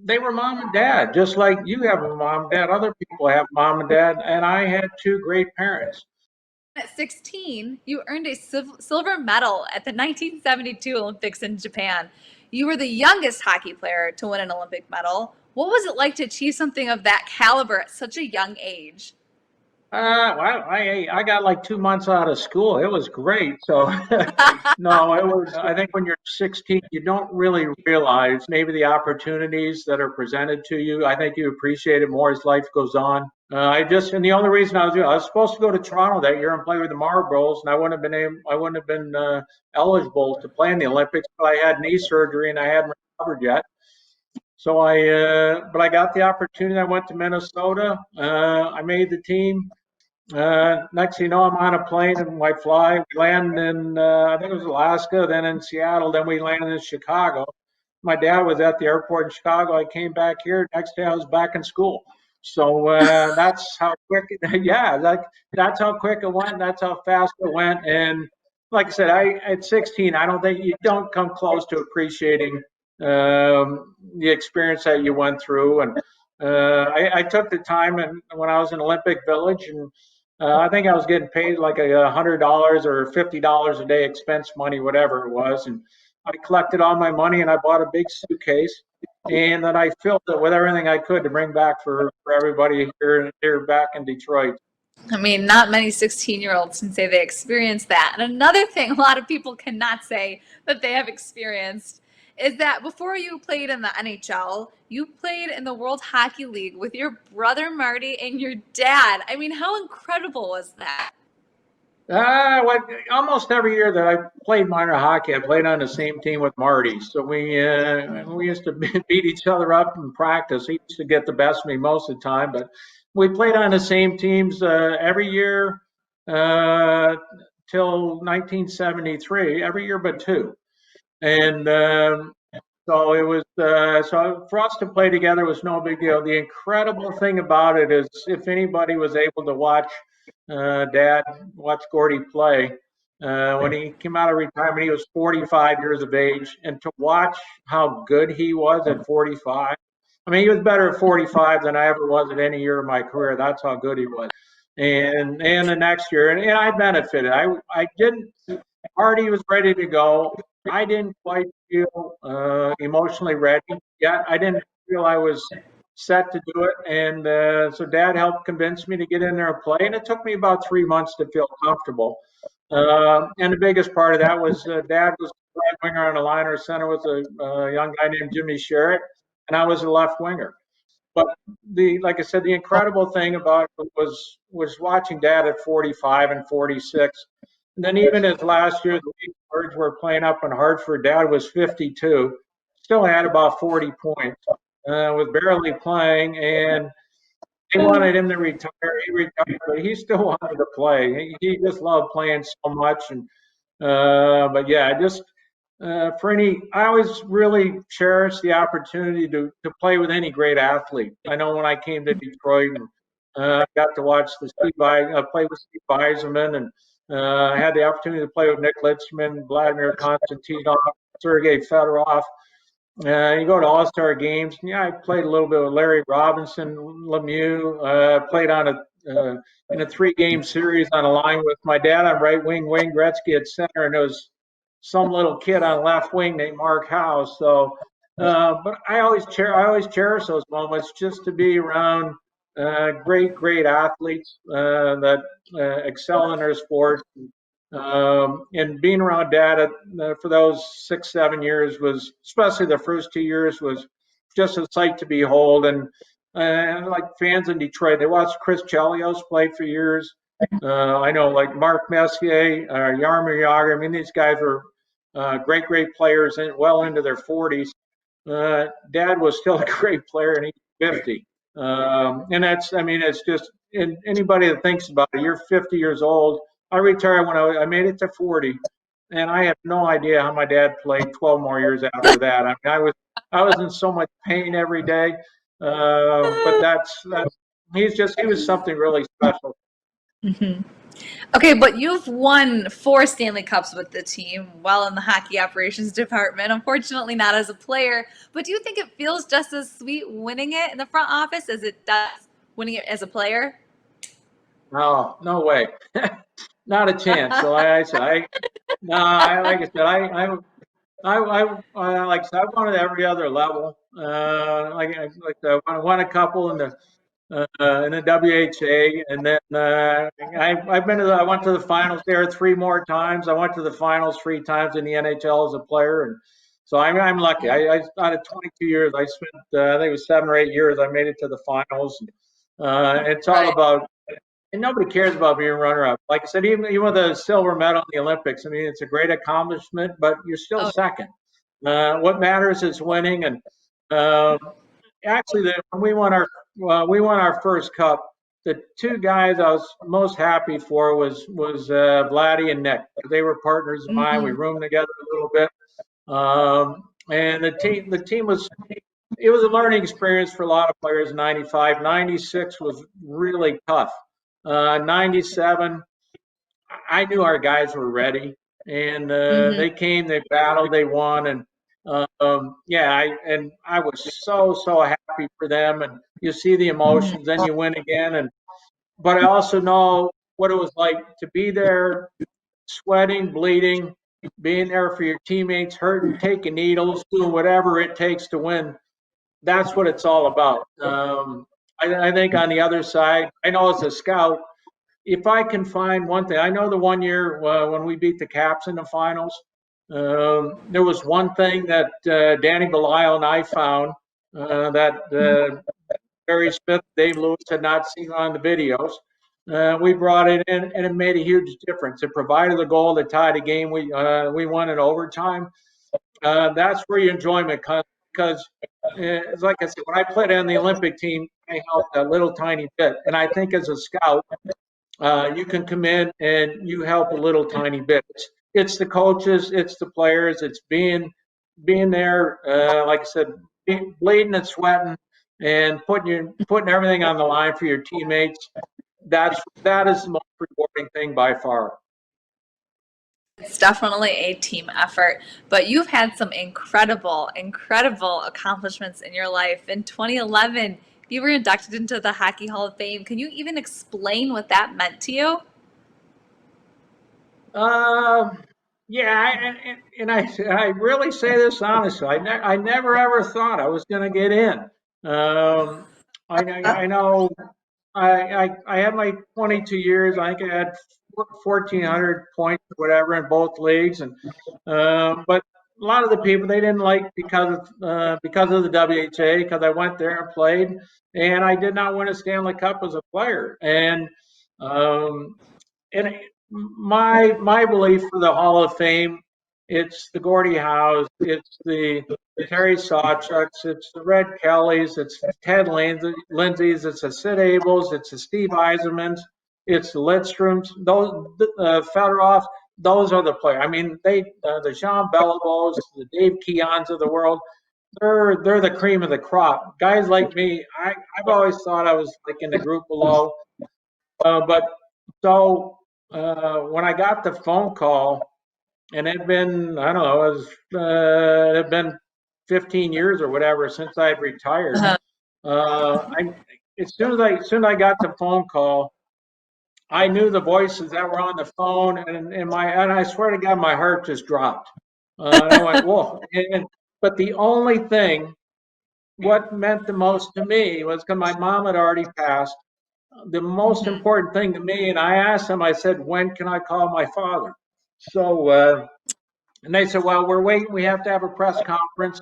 they were mom and dad, just like you have a mom and dad. Other people have mom and dad, and I had two great parents. At 16, you earned a silver medal at the 1972 Olympics in Japan. You were the youngest hockey player to win an Olympic medal. What was it like to achieve something of that caliber at such a young age? Well, I got like 2 months out of school. It was great. So no, it was. I think when you're 16, you don't really realize maybe the opportunities that are presented to you. I think you appreciate it more as life goes on. And the only reason I was supposed to go to Toronto that year and play with the Marlboros, and I wouldn't have been eligible to play in the Olympics, but I had knee surgery and I hadn't recovered yet. So but I got the opportunity. I went to Minnesota. I made the team. Next thing you know, I'm on a plane and I fly. We land in, I think it was Alaska, then in Seattle, then we landed in Chicago. My dad was at the airport in Chicago. I came back here. Next day I was back in school. So that's how quick, that's how quick it went. That's how fast it went. And like I said, at 16, I don't think you don't come close to appreciating the experience that you went through. And I took the time, and when I was in Olympic Village, and I think I was getting paid like $100 or $50 a day expense money, whatever it was. And I collected all my money and I bought a big suitcase, and then I filled it with everything I could to bring back for everybody here back in Detroit. I mean, not many 16-year-olds can say they experienced that. And another thing a lot of people cannot say that they have experienced is that before you played in the NHL, you played in the World Hockey League with your brother Marty and your dad. I mean, how incredible was that? Well, almost every year that I played minor hockey, I played on the same team with Marty. So we used to beat each other up in practice. He used to get the best of me most of the time, but we played on the same teams every year till 1973, every year but two. And so it was so for us to play together was no big deal. The incredible thing about it is if anybody was able to watch Dad watched Gordy play. When he came out of retirement, he was 45 years of age, and to watch how good he was at 45. I mean, he was better at 45 than I ever was at any year of my career. That's how good he was. And the next year, and I benefited. I didn't. Artie was ready to go. I didn't quite feel emotionally ready yet. I didn't feel I was set to do it, and so Dad helped convince me to get in there and play. And it took me about 3 months to feel comfortable. And the biggest part of that was Dad was a right winger on the line. Our center was a young guy named Jimmy Sherritt, and I was a left winger. But like I said, the incredible thing about it was watching Dad at 45 and 46. And then even his last year, the Birds were playing up in Hartford. Dad was 52, still had about 40 points, was barely playing, and they wanted him to retire. He retired, but he still wanted to play. He just loved playing so much. And but yeah, just I always really cherished the opportunity to play with any great athlete. I know when I came to Detroit and got to watch play with Steve Yzerman, and I had the opportunity to play with Nick Litzman, Vladimir Konstantinov, Sergei Fedorov. You go to All-Star games. Yeah, I played a little bit with Larry Robinson, Lemieux. Played on in a 3-game series on a line with my dad on right wing, Wayne Gretzky at center, and there was some little kid on left wing named Mark House. So, but I always cherish those moments just to be around great athletes that excel in their sport. And being around Dad for those 6-7 years was, especially the first 2 years, was just a sight to behold. And like fans in Detroit, they watched Chris Chelios play for years. I know like Mark Messier, Jaromir Jagr. I mean, these guys were great players and well into their 40s. Dad was still a great player, and he's 50. And it's just anybody that thinks about it, you're 50 years old. I retired when I made it to 40, and I had no idea how my dad played 12 more years after that. I mean, I was in so much pain every day, but he was something really special. Mm-hmm. Okay, but you've won 4 Stanley Cups with the team while in the hockey operations department. Unfortunately, not as a player. But do you think it feels just as sweet winning it in the front office as it does winning it as a player? No way. Not a chance. So like I won at every other level. I won a couple in the WHA, and then I went to the finals there 3 more times. I went to the finals 3 times in the NHL as a player, and so I'm lucky. I out of 22 years, I spent I think it was 7 or 8 years. I made it to the finals. It's all about. And nobody cares about being runner-up. Like I said, even with a silver medal in the Olympics, I mean, it's a great accomplishment, but you're still second. What matters is winning. And actually, when we won our first cup, the 2 guys I was most happy for was Vladdy and Nick. They were partners of mine. We roomed together a little bit, and the team was. It was a learning experience for a lot of players. 95, 96 was really tough. 97, I knew our guys were ready, and they came, they battled, they won, and I was so happy for them. And you see the emotions, then you win again, but I also know what it was like to be there, sweating, bleeding, being there for your teammates, hurting, taking needles, doing whatever it takes to win. That's what it's all about. I think on the other side, I know as a scout, if I can find one thing, I know the one year when we beat the Caps in the finals, there was one thing that Danny Belial and I found that Barry Smith, Dave Lewis had not seen on the videos. We brought it in, and it made a huge difference. It provided the goal that tied the game. We won in overtime. That's where your enjoyment comes, because like I said, when I played on the Olympic team, I helped a little tiny bit. And I think as a scout, you can come in and you help a little tiny bit. It's the coaches, it's the players, it's being there, like I said, bleeding and sweating and putting everything on the line for your teammates. that is the most rewarding thing by far. It's definitely a team effort, but you've had some incredible, incredible accomplishments in your life. In 2011, you were inducted into the Hockey Hall of Fame. Can you even explain what that meant to you? Yeah, and I really say this honestly. I never ever thought I was going to get in. I know I had my 22 years. I think I had 1,400 points or whatever in both leagues, and but a lot of the people they didn't like because of the WHA, because I went there and played, and I did not win a Stanley Cup as a player, um, and my belief for the Hall of Fame, it's the Gordie Howes, it's the Terry Sawchucks, it's the Red Kellys, it's Ted Lindsay's, it's the Sid Abels, it's the Steve Eisermans, it's the Lidstroms, those Fedorov, those are the players. I mean, the Jean Beliveaus, the Dave Keons of the world, they're the cream of the crop. Guys like me, I've always thought I was like in the group below, but so when I got the phone call, and it'd been, I don't know, it had been 15 years or whatever since I had retired. As soon as I got the phone call, I knew the voices that were on the phone, and I swear to God, my heart just dropped. I went, whoa! But the only thing, what meant the most to me was because my mom had already passed. The most important thing to me, and I asked them, I said, when can I call my father? So, and they said, well, we're waiting. We have to have a press conference,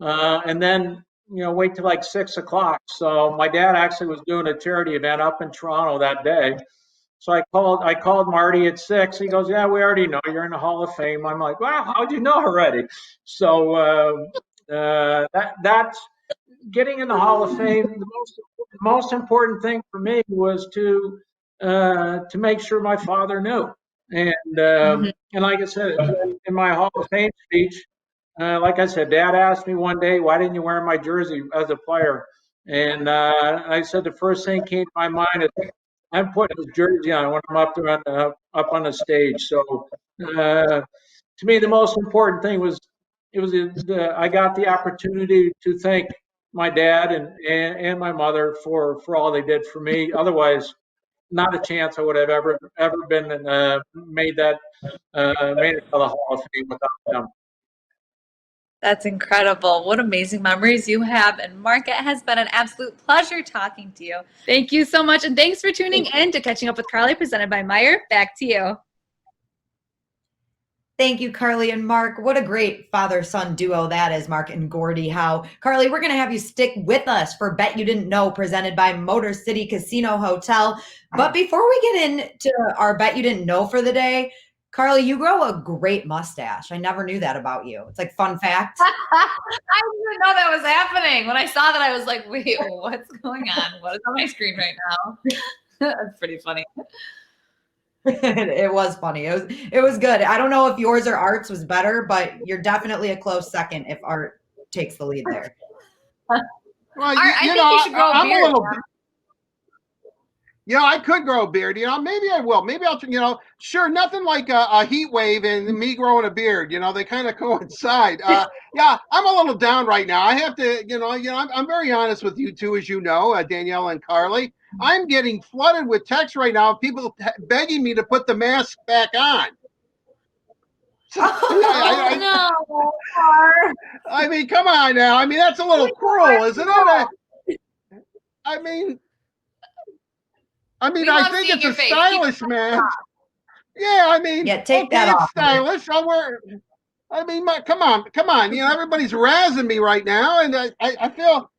and then wait till like 6 o'clock. So my dad actually was doing a charity event up in Toronto that day. So I called Marty at 6. He goes, yeah, we already know you're in the Hall of Fame. I'm like, wow, how'd you know already? So that's getting in the Hall of Fame. The most important thing for me was to make sure my father knew. And like I said, in my Hall of Fame speech, like I said, Dad asked me one day, "Why didn't you wear my jersey as a player?" And I said the first thing came to my mind is, I'm putting his jersey on when I'm up there up on the stage. So to me, the most important thing was I got the opportunity to thank my dad and my mother for all they did for me. Otherwise, not a chance I would have ever been made it to the Hall of Fame without them. That's incredible. What amazing memories you have. And Mark, it has been an absolute pleasure talking to you. Thank you so much. And thanks for tuning in to Catching Up with Carly, presented by Meyer. Back to you. Thank you, Carly and Mark. What a great father-son duo that is, Mark and Gordie Howe. Carly, we're going to have you stick with us for Bet You Didn't Know, presented by Motor City Casino Hotel. But before we get into our Bet You Didn't Know for the day, Carly, you grow a great mustache. I never knew that about you. It's like fun fact. I didn't know that was happening. When I saw that, I was like, wait, what's going on? What is on my screen right now? That's pretty funny. It was funny. It was good. I don't know if yours or Art's was better, but you're definitely a close second if Art takes the lead there. Well, Art, I think you should grow a beard. I could grow a beard. Maybe I will. Maybe I'll. Sure, nothing like a heat wave and me growing a beard. They kind of coincide. Yeah, I'm a little down right now. I have to. I'm very honest with you two, as you know, Danielle and Carly. I'm getting flooded with texts right now. People begging me to put the mask back on. No. I mean, come on now. I mean, that's a little cruel, isn't it? I mean, I think it's a stylish mask. Yeah, I mean, take that off. It's stylish. I'll wear. I mean, come on. Everybody's razzing me right now, and I feel.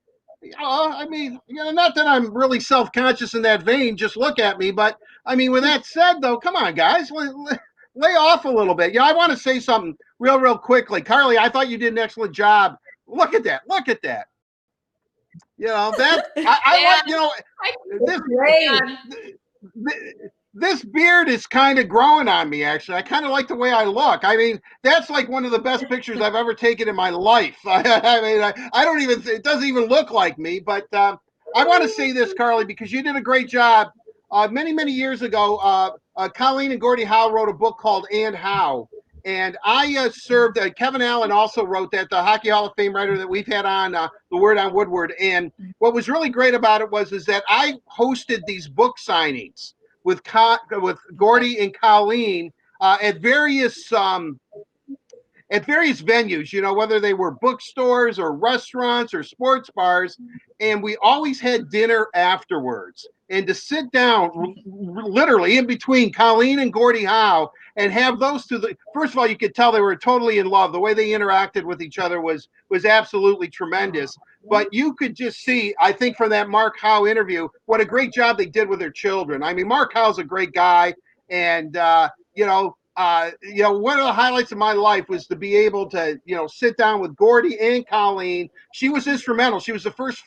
Not that I'm really self-conscious in that vein. Just look at me. But I mean, with that said, though, come on, guys, lay off a little bit. I want to say something real quickly. Carly, I thought you did an excellent job. Look at that. This beard is kind of growing on me, actually. I kind of like the way I look. I mean, that's like one of the best pictures I've ever taken in my life. I don't even, it doesn't even look like me, but I want to say this, Carly, because you did a great job many years ago, Colleen and Gordie Howe wrote a book called And How. And I served, Kevin Allen also wrote that, the Hockey Hall of Fame writer that we've had on The Word on Woodward. And what was really great about it is that I hosted these book signings with Gordie and Colleen at various venues, you know, whether they were bookstores or restaurants or sports bars. And we always had dinner afterwards. And to sit down literally in between Colleen and Gordie Howe and have those two, first of all, you could tell they were totally in love. The way they interacted with each other was absolutely tremendous. But you could just see, I think, from that Mark Howe interview, what a great job they did with their children. I mean, Mark Howe's a great guy. And, one of the highlights of my life was to be able to, sit down with Gordie and Colleen. She was instrumental. She was the first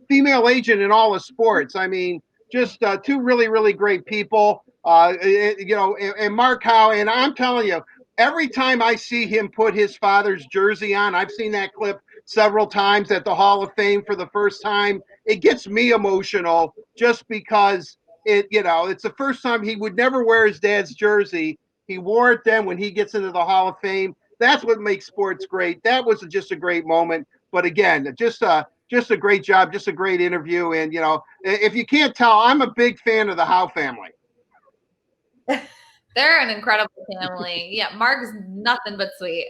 female agent in all of sports. I mean, just two really, really great people. And Mark Howe. And I'm telling you, every time I see him put his father's jersey on, I've seen that clip several times at the Hall of Fame for the first time. It gets me emotional just because it's the first time. He would never wear his dad's jersey. He wore it then when he gets into the Hall of Fame. That's what makes sports great. That was just a great moment. But again, just a great job, just a great interview. And, if you can't tell, I'm a big fan of the Howe family. They're an incredible family. Yeah, Mark's nothing but sweet.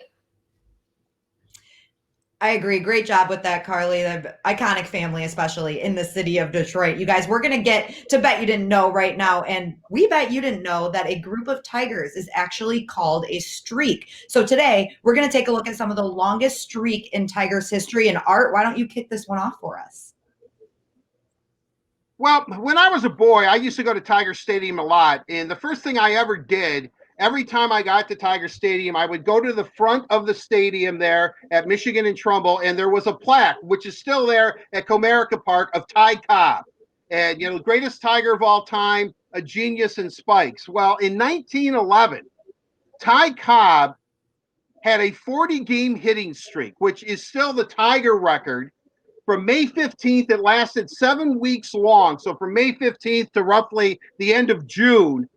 I agree. Great job with that, Carly. The iconic family, especially in the city of Detroit. You guys, we're going to get to Bet You Didn't Know right now. And we bet you didn't know that a group of tigers is actually called a streak. So today, we're going to take a look at some of the longest streak in Tigers history. And Art, why don't you kick this one off for us? Well, when I was a boy, I used to go to Tiger Stadium a lot. And the first thing I ever did, every time I got to Tiger Stadium, I would go to the front of the stadium there at Michigan and Trumbull, and there was a plaque, which is still there at Comerica Park, of Ty Cobb. And, the greatest Tiger of all time, a genius in spikes. Well, in 1911, Ty Cobb had a 40-game hitting streak, which is still the Tiger record. From May 15th, it lasted 7 weeks long. So from May 15th to roughly the end of June,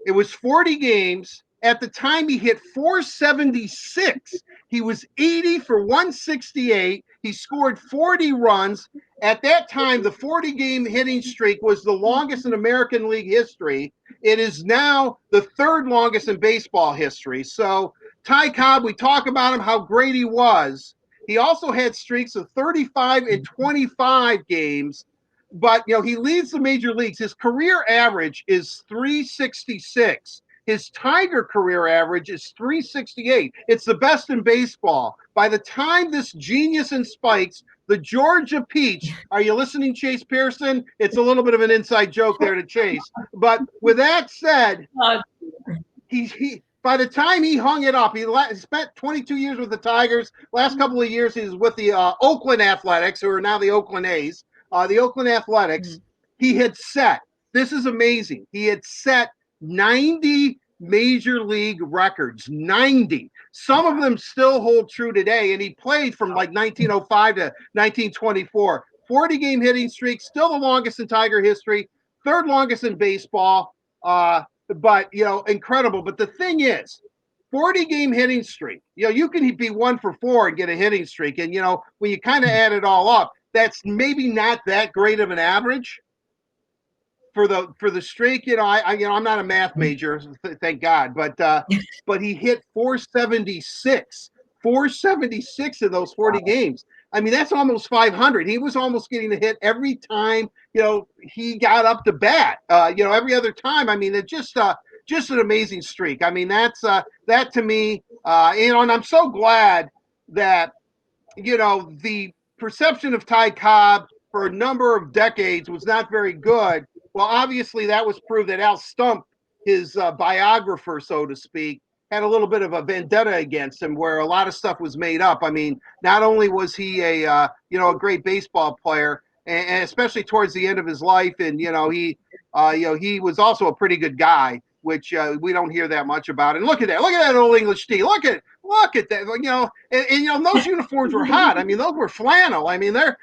it was 40 games. At the time, he hit 476. He was 80 for 168. He scored 40 runs. At that time, the 40-game hitting streak was the longest in American League history. It is now the third longest in baseball history. So Ty Cobb, we talk about him, how great he was. He also had streaks of 35 and 25 games. But, he leads the major leagues. His career average is 366. His Tiger career average is 368. It's the best in baseball. By the time this genius in spikes, the Georgia Peach, are you listening, Chase Pearson? It's a little bit of an inside joke there to Chase. But with that said, he by the time he hung it up, he spent 22 years with the Tigers. Last couple of years, he was with the Oakland Athletics, who are now the Oakland A's. The Oakland Athletics, he had set, this is amazing, he had set 90 major league records, 90. Some of them still hold true today, and he played from like 1905 to 1924. 40-game hitting streak, still the longest in Tiger history, third longest in baseball, but, incredible. But the thing is, 40-game hitting streak, you can be 1 for 4 and get a hitting streak. And, when you kind of add it all up, that's maybe not that great of an average for the streak. I'm not a math major, thank God, but he hit 476 in those 40 games. I mean, that's almost 500. He was almost getting a hit every time, he got up to bat, every other time. I mean, it's just an amazing streak. I mean, that's that to me, and I'm so glad that, the perception of Ty Cobb for a number of decades was not very good. Well, obviously that was proved that Al Stump, his biographer, so to speak, had a little bit of a vendetta against him, where a lot of stuff was made up. I mean, not only was he a great baseball player, and especially towards the end of his life, and he was also a pretty good guy, which we don't hear that much about. And look at that old English tee. Look at that, and those uniforms were hot. I mean, those were flannel. I mean, they're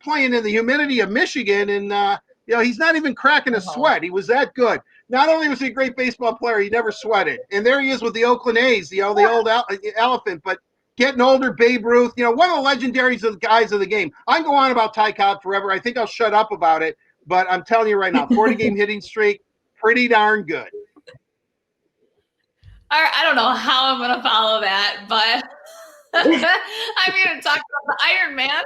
playing in the humidity of Michigan, and he's not even cracking a sweat. He was that good. Not only was he a great baseball player, he never sweated. And there he is with the Oakland A's, the old elephant, but getting older, Babe Ruth, one of the legendaries of the guys of the game. I can go on about Ty Cobb forever. I think I'll shut up about it, but I'm telling you right now, 40-game hitting streak, pretty darn good. All right, I don't know how I'm going to follow that, but I'm going to talk about the Iron Man.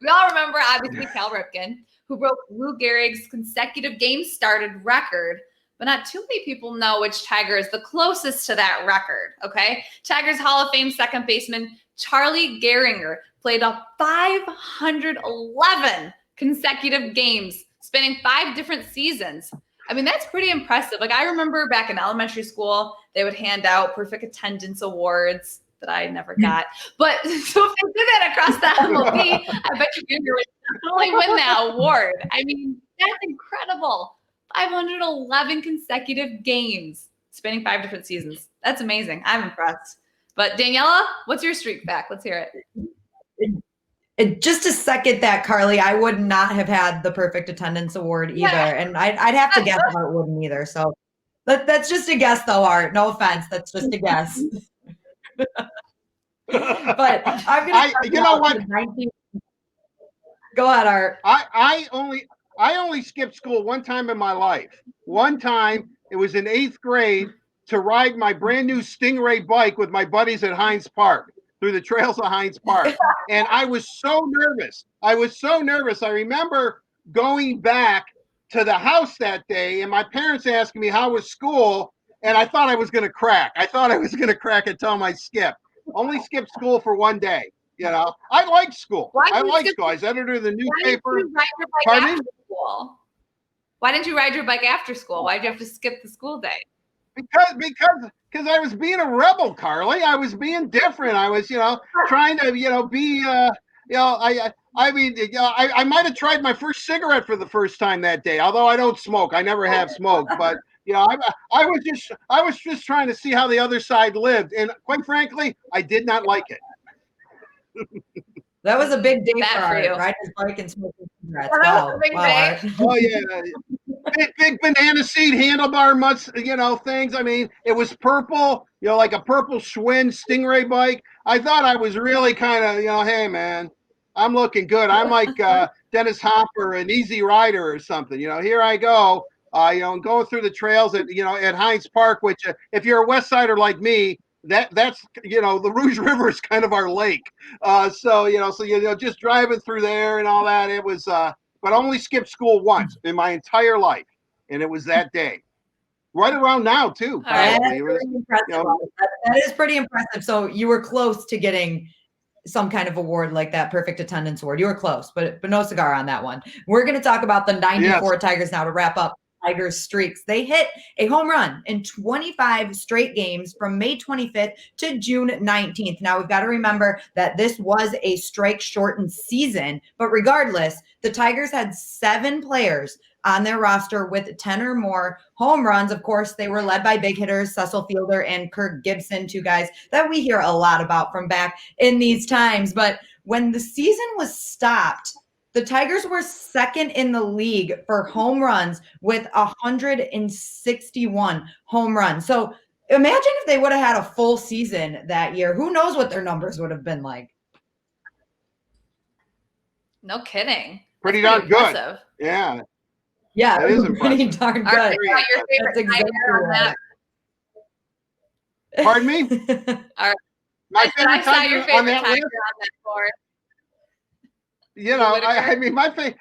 We all remember, obviously, Cal Ripken, who broke Lou Gehrig's consecutive games started record, but not too many people know which Tiger is the closest to that record, okay? Tigers Hall of Fame second baseman Charlie Gehringer played up 511 consecutive games, spanning 5 different seasons. I mean, that's pretty impressive. Like, I remember back in elementary school, they would hand out perfect attendance awards that I never got. But so if they did that across the MLB, I bet you Gehringer would definitely win that award. I mean, that's incredible. 511 consecutive games, spanning 5 different seasons. That's amazing. I'm impressed. But Daniela, what's your streak back? Let's hear it. Just to second that, Carly, I would not have had the perfect attendance award either. Yeah. And I'd have to guess Art wouldn't either. So that's just a guess though, Art. No offense. That's just a guess. But I'm going to you know what? Go ahead, Art. I only skipped school one time in my life. One time, it was in 8th grade, to ride my brand new Stingray bike with my buddies at Hines Park, through the trails of Hines Park. And I was so nervous. I remember going back to the house that day and my parents asking me how was school, and I thought I was going to crack. I and tell them I skipped. Only skipped school for one day. I like school. I was editor of the newspaper. Why didn't you ride your bike after school? Why did you have to skip the school day? Because I was being a rebel, Carly. I was being different. I was, trying to, be, I might have tried my first cigarette for the first time that day. Although I don't smoke, I never have smoked. But I was just trying to see how the other side lived, and quite frankly, I did not like it. That was a big day for you. Riding his bike and smoking cigarettes. Wow. Oh yeah. Big banana seat handlebar things. I mean, it was purple, like a purple Schwinn Stingray bike. I thought I was really kind of, hey man, I'm looking good. I'm like Dennis Hopper, an Easy Rider or something. Here I go, going through the trails at Hines Park, which if you're a West Sider like me, that's the Rouge River is kind of our lake. So just driving through there and all that, it was but I only skipped school once in my entire life, and it was that day. Right around now, too. That is pretty impressive. So you were close to getting some kind of award like that perfect attendance award. You were close, but no cigar on that one. We're going to talk about the 94 Tigers now to wrap up Tigers streaks. They hit a home run in 25 straight games from May 25th to June 19th. Now we've got to remember that this was a strike shortened season, but regardless, the Tigers had 7 players on their roster with 10 or more home runs. Of course, they were led by big hitters, Cecil Fielder and Kirk Gibson, 2 guys that we hear a lot about from back in these times. But when the season was stopped, the Tigers were second in the league for home runs with 161 home runs. So imagine if they would have had a full season that year. Who knows what their numbers would have been like? No kidding. Pretty darn good. Yeah. Yeah, that is pretty darn good. Your favorite Tiger on that. Pardon me? My favorite Tiger on that board. I mean, my favorite.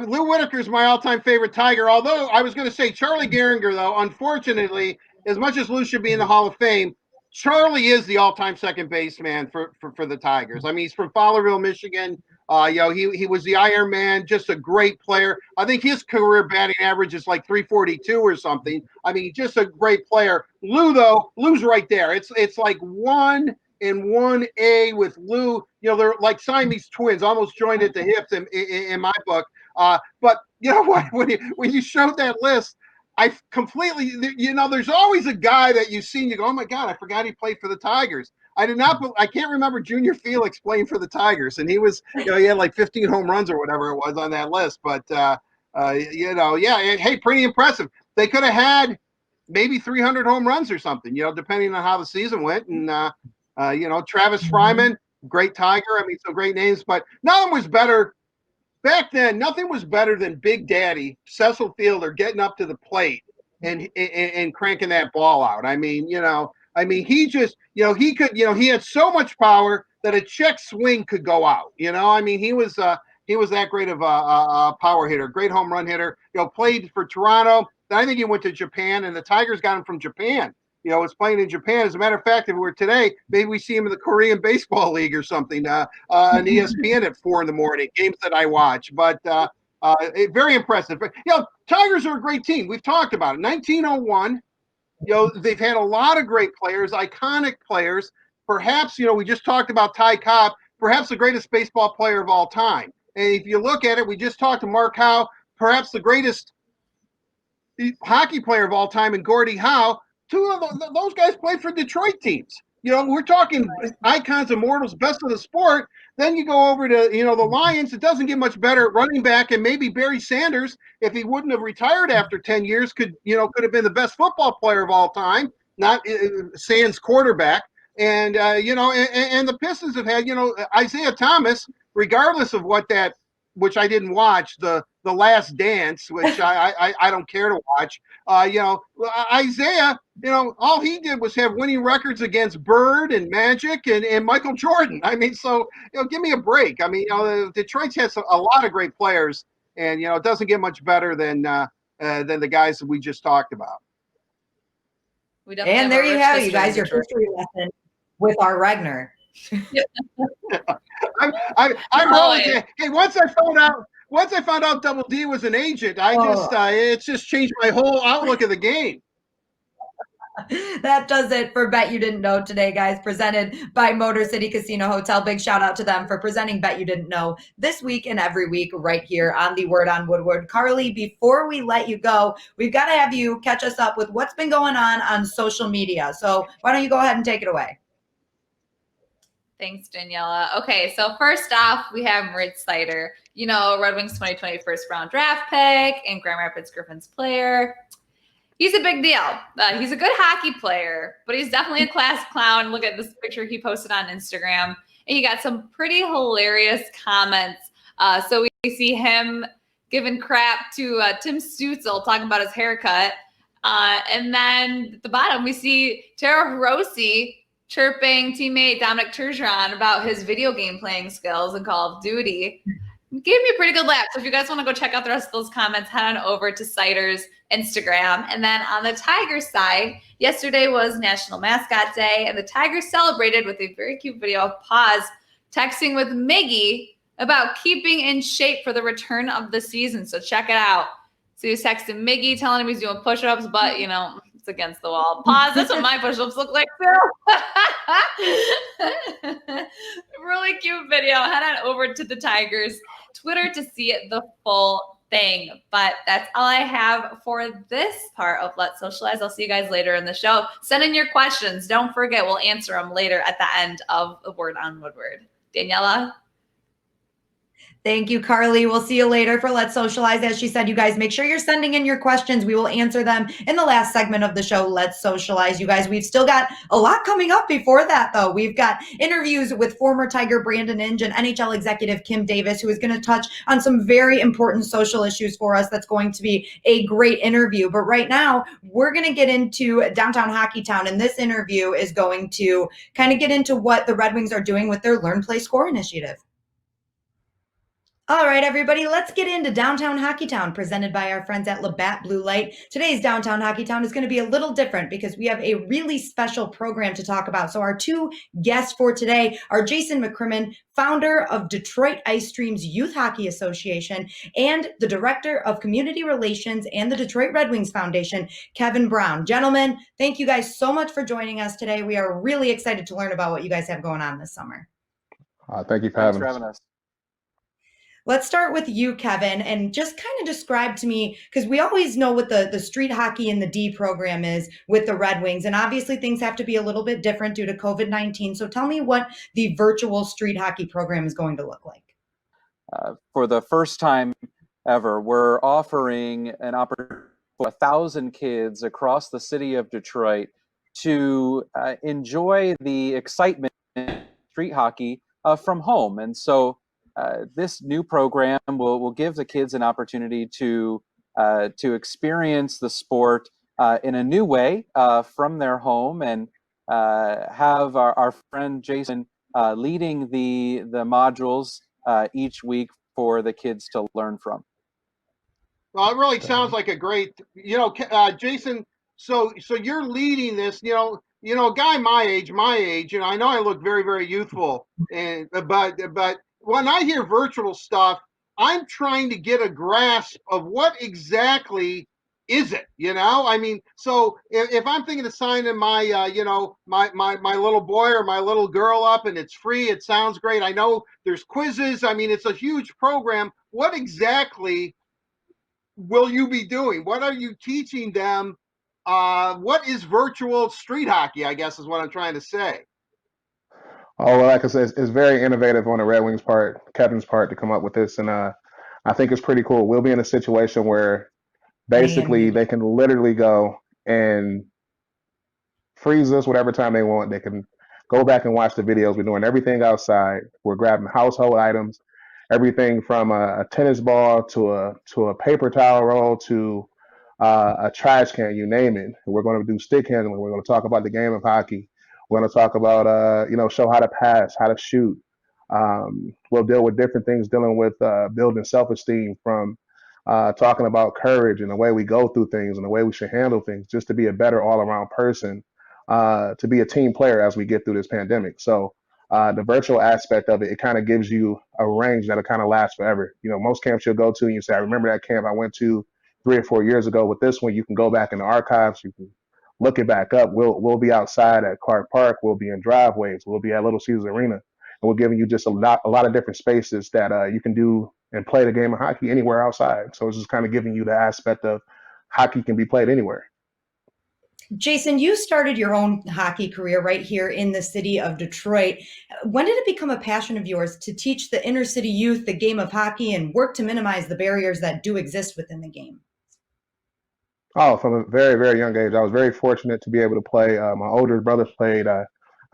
Lou Whitaker's my all-time favorite Tiger. Although I was going to say Charlie Gehringer, though, unfortunately, as much as Lou should be in the Hall of Fame, Charlie is the all-time second baseman for the Tigers. I mean, he's from Fowlerville, Michigan. He was the Iron Man, just a great player. I think his career batting average is like 342 or something. I mean, just a great player. Lou's right there. It's like 1 and 1A with Lou. They're like Siamese twins, almost joined at the hips in my book. But you know what? When you showed that list, I completely, there's always a guy that you see and you go, oh my God, I forgot he played for the Tigers. I can't remember Junior Felix playing for the Tigers. And he was, he had like 15 home runs or whatever it was on that list. But Hey, pretty impressive. They could have had maybe 300 home runs or something, depending on how the season went. And, Travis Fryman, great Tiger. I mean, some great names, but nothing was better. Back then, nothing was better than Big Daddy, Cecil Fielder, getting up to the plate and cranking that ball out. I mean, he just, he could, he had so much power that a check swing could go out. I mean, he was that great of a power hitter, great home run hitter. Played for Toronto. Then I think he went to Japan, and the Tigers got him from Japan. Was playing in Japan. As a matter of fact, if we were today, maybe we see him in the Korean Baseball League or something on ESPN at 4 a.m, games that I watch. But very impressive. Tigers are a great team. We've talked about it. 1901. They've had a lot of great players, iconic players. Perhaps, we just talked about Ty Cobb, perhaps the greatest baseball player of all time. And if you look at it, we just talked to Mark Howe, perhaps the greatest hockey player of all time, and Gordie Howe. Two of those guys played for Detroit teams. We're talking icons, immortals, best of the sport. Then you go over to, the Lions. It doesn't get much better at running back, and maybe Barry Sanders, if he wouldn't have retired after 10 years, could have been the best football player of all time, not Sands quarterback. And, and the Pistons have had, Isaiah Thomas, regardless of which I didn't watch, the Last Dance, which I don't care to watch. Isaiah, all he did was have winning records against Bird and Magic and Michael Jordan. I mean, so, give me a break. I mean, Detroit's has a lot of great players, and, it doesn't get much better than the guys that we just talked about. And there you have it, you guys, your history lesson with our Regner. Hey, once I found out Double D was an agent, it's just changed my whole outlook of the game. That does it for Bet You Didn't Know today, guys, presented by Motor City Casino Hotel. Big shout out to them for presenting Bet You Didn't Know this week and every week right here on the Word on Woodward. Carly, before we let you go, we've got to have you catch us up with what's been going on social media. So why don't you go ahead and take it away? Thanks, Daniela. Okay, so first off, we have Moritz Slater, Red Wings 2020 first round draft pick and Grand Rapids Griffins player. He's a big deal. He's a good hockey player, but he's definitely a class clown. Look at this picture he posted on Instagram. And he got some pretty hilarious comments. So we see him giving crap to Tim Stutzel, talking about his haircut. And then at the bottom, we see Taro Hirose chirping teammate Dominic Turgeon about his video game playing skills in Call of Duty. It gave me a pretty good laugh. So if you guys want to go check out the rest of those comments, head on over to Slater's Instagram. And then on the Tigers side, yesterday was National Mascot Day, and the Tigers celebrated with a very cute video of Paz texting with Miggy about keeping in shape for the return of the season. So check it out. So he was texting Miggy, telling him he's doing push-ups, but, it's against the wall. Pause. That's what my push-ups look like too. Really cute video. Head on over to the Tigers Twitter to see the full thing. But that's all I have for this part of Let's Socialize. I'll see you guys later in the show. Send in your questions. Don't forget, we'll answer them later at the end of the Word on Woodward. Daniela? Thank you, Carly. We'll see you later for Let's Socialize. As she said, you guys, make sure you're sending in your questions. We will answer them in the last segment of the show, Let's Socialize. You guys, we've still got a lot coming up before that, though. We've got interviews with former Tiger Brandon Inge and NHL executive Kim Davis, who is going to touch on some very important social issues for us. That's going to be a great interview. But right now, we're going to get into downtown Hockey Town, and this interview is going to kind of get into what the Red Wings are doing with their Learn, Play, Score initiative. All right, everybody, let's get into Downtown Hockey Town, presented by our friends at Labatt Blue Light. Today's Downtown Hockey Town is going to be a little different because we have a really special program to talk about. So our two guests for today are Jason McCrimmon, founder of Detroit Ice Streams Youth Hockey Association, and the director of community relations and the Detroit Red Wings Foundation, Kevin Brown. Gentlemen, thank you guys so much for joining us today. We are really excited to learn about what you guys have going on this summer. Thank you for having us. Let's start with you, Kevin, and just kind of describe to me, because we always know what the street hockey and the D program is with the Red Wings, and obviously things have to be a little bit different due to COVID-19. So tell me what the virtual street hockey program is going to look like. For the first time ever. We're offering an opportunity for 1,000 kids across the city of Detroit to enjoy the excitement of street hockey from home. And so this new program will give the kids an opportunity to experience the sport in a new way from their home, and have our friend Jason leading the modules each week for the kids to learn from. Well, it really sounds like a great, Jason. So you're leading this. A guy my age. I know I look very, very youthful, and but when I hear virtual stuff, I'm trying to get a grasp of what exactly is it. I mean, so if I'm thinking of signing my, my little boy or my little girl up, and it's free, it sounds great. I know there's quizzes. I mean, it's a huge program. What exactly will you be doing? What are you teaching them? What is virtual street hockey, I guess is what I'm trying to say. Oh, well, like I said, it's very innovative on the Red Wings part, Kevin's part, to come up with this. And I think it's pretty cool. We'll be in a situation where basically they can literally go and freeze us whatever time they want. They can go back and watch the videos. We're doing everything outside. We're grabbing household items, everything from a tennis ball to a paper towel roll to a trash can, you name it. We're going to do stick handling. We're going to talk about the game of hockey. We're going to talk about, show how to pass, how to shoot. We'll deal with different things, dealing with building self-esteem, from talking about courage and the way we go through things and the way we should handle things, just to be a better all-around person, to be a team player as we get through this pandemic. So the virtual aspect of it, it kind of gives you a range that'll kind of last forever. Most camps you'll go to and you say, I remember that camp I went to 3 or 4 years ago. With this one, you can go back in the archives, you can look it back up. We'll be outside at Clark Park, we'll be in driveways, we'll be at Little Caesars Arena, and we're giving you just a lot of different spaces that you can do and play the game of hockey anywhere outside. So it's just kind of giving you the aspect of hockey can be played anywhere. Jason, you started your own hockey career right here in the city of Detroit. When did it become a passion of yours to teach the inner city youth the game of hockey and work to minimize the barriers that do exist within the game? Oh, from a very, very young age. I was very fortunate to be able to play. My older brothers played. I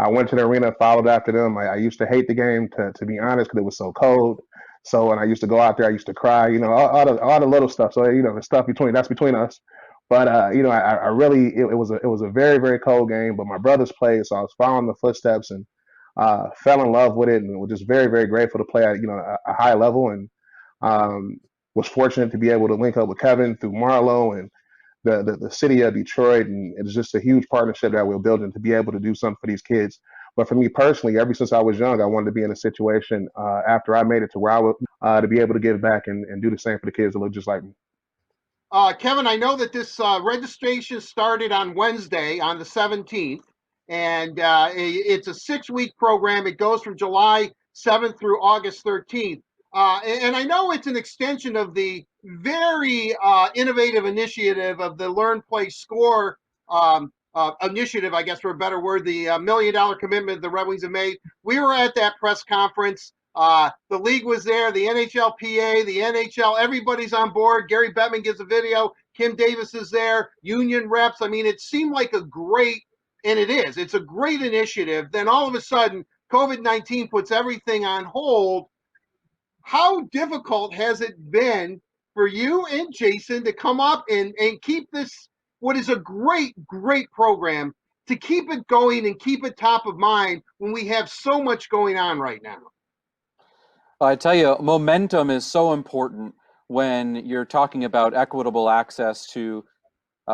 went to the arena, followed after them. I used to hate the game, to be honest, because it was so cold. So when I used to go out there, I used to cry, all the little stuff. So, the stuff that's between us. But, I really, it was a very, very cold game, but my brothers played. So I was following the footsteps and fell in love with it, and was just very, very grateful to play at, a high level, and was fortunate to be able to link up with Kevin through Marlowe and the city of Detroit, and it's just a huge partnership that we're building to be able to do something for these kids. But for me personally, ever since I was young, I wanted to be in a situation after I made it to where I was, to be able to give back and do the same for the kids that look just like me. Kevin, I know that this registration started on Wednesday, on the 17th, and it's a 6-week program. It goes from July 7th through August 13th. And I know it's an extension of the very innovative initiative of the Learn, Play, Score initiative, I guess for a better word, the $1 million commitment the Red Wings have made. We were at that press conference. The league was there, the NHLPA, the NHL, everybody's on board. Gary Bettman gives a video. Kim Davis is there, union reps. I mean, it seemed like a great, and it's a great initiative. Then all of a sudden, COVID-19 puts everything on hold. How difficult has it been for you and Jason to come up and keep this, what is a great, great program, to keep it going and keep it top of mind when we have so much going on right now? I tell you, momentum is so important when you're talking about equitable access to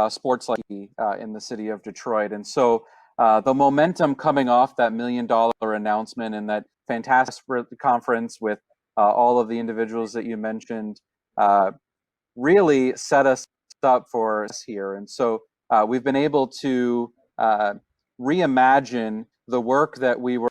sports like in the city of Detroit. And so the momentum coming off that $1 million announcement and that fantastic conference with all of the individuals that you mentioned really set us up for us here. And so we've been able to reimagine the work that we were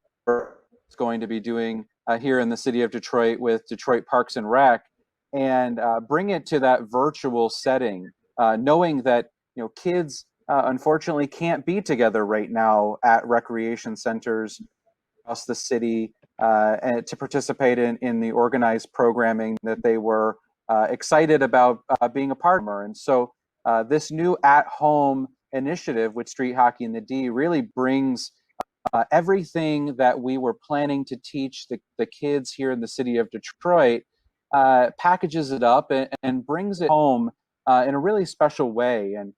going to be doing here in the city of Detroit with Detroit Parks and Rec, and bring it to that virtual setting, knowing that kids unfortunately can't be together right now at recreation centers across the city and to participate in the organized programming that they were excited about being a partner. And so this new at-home initiative with Street Hockey in the D really brings everything that we were planning to teach the kids here in the city of Detroit, packages it up and brings it home in a really special way. And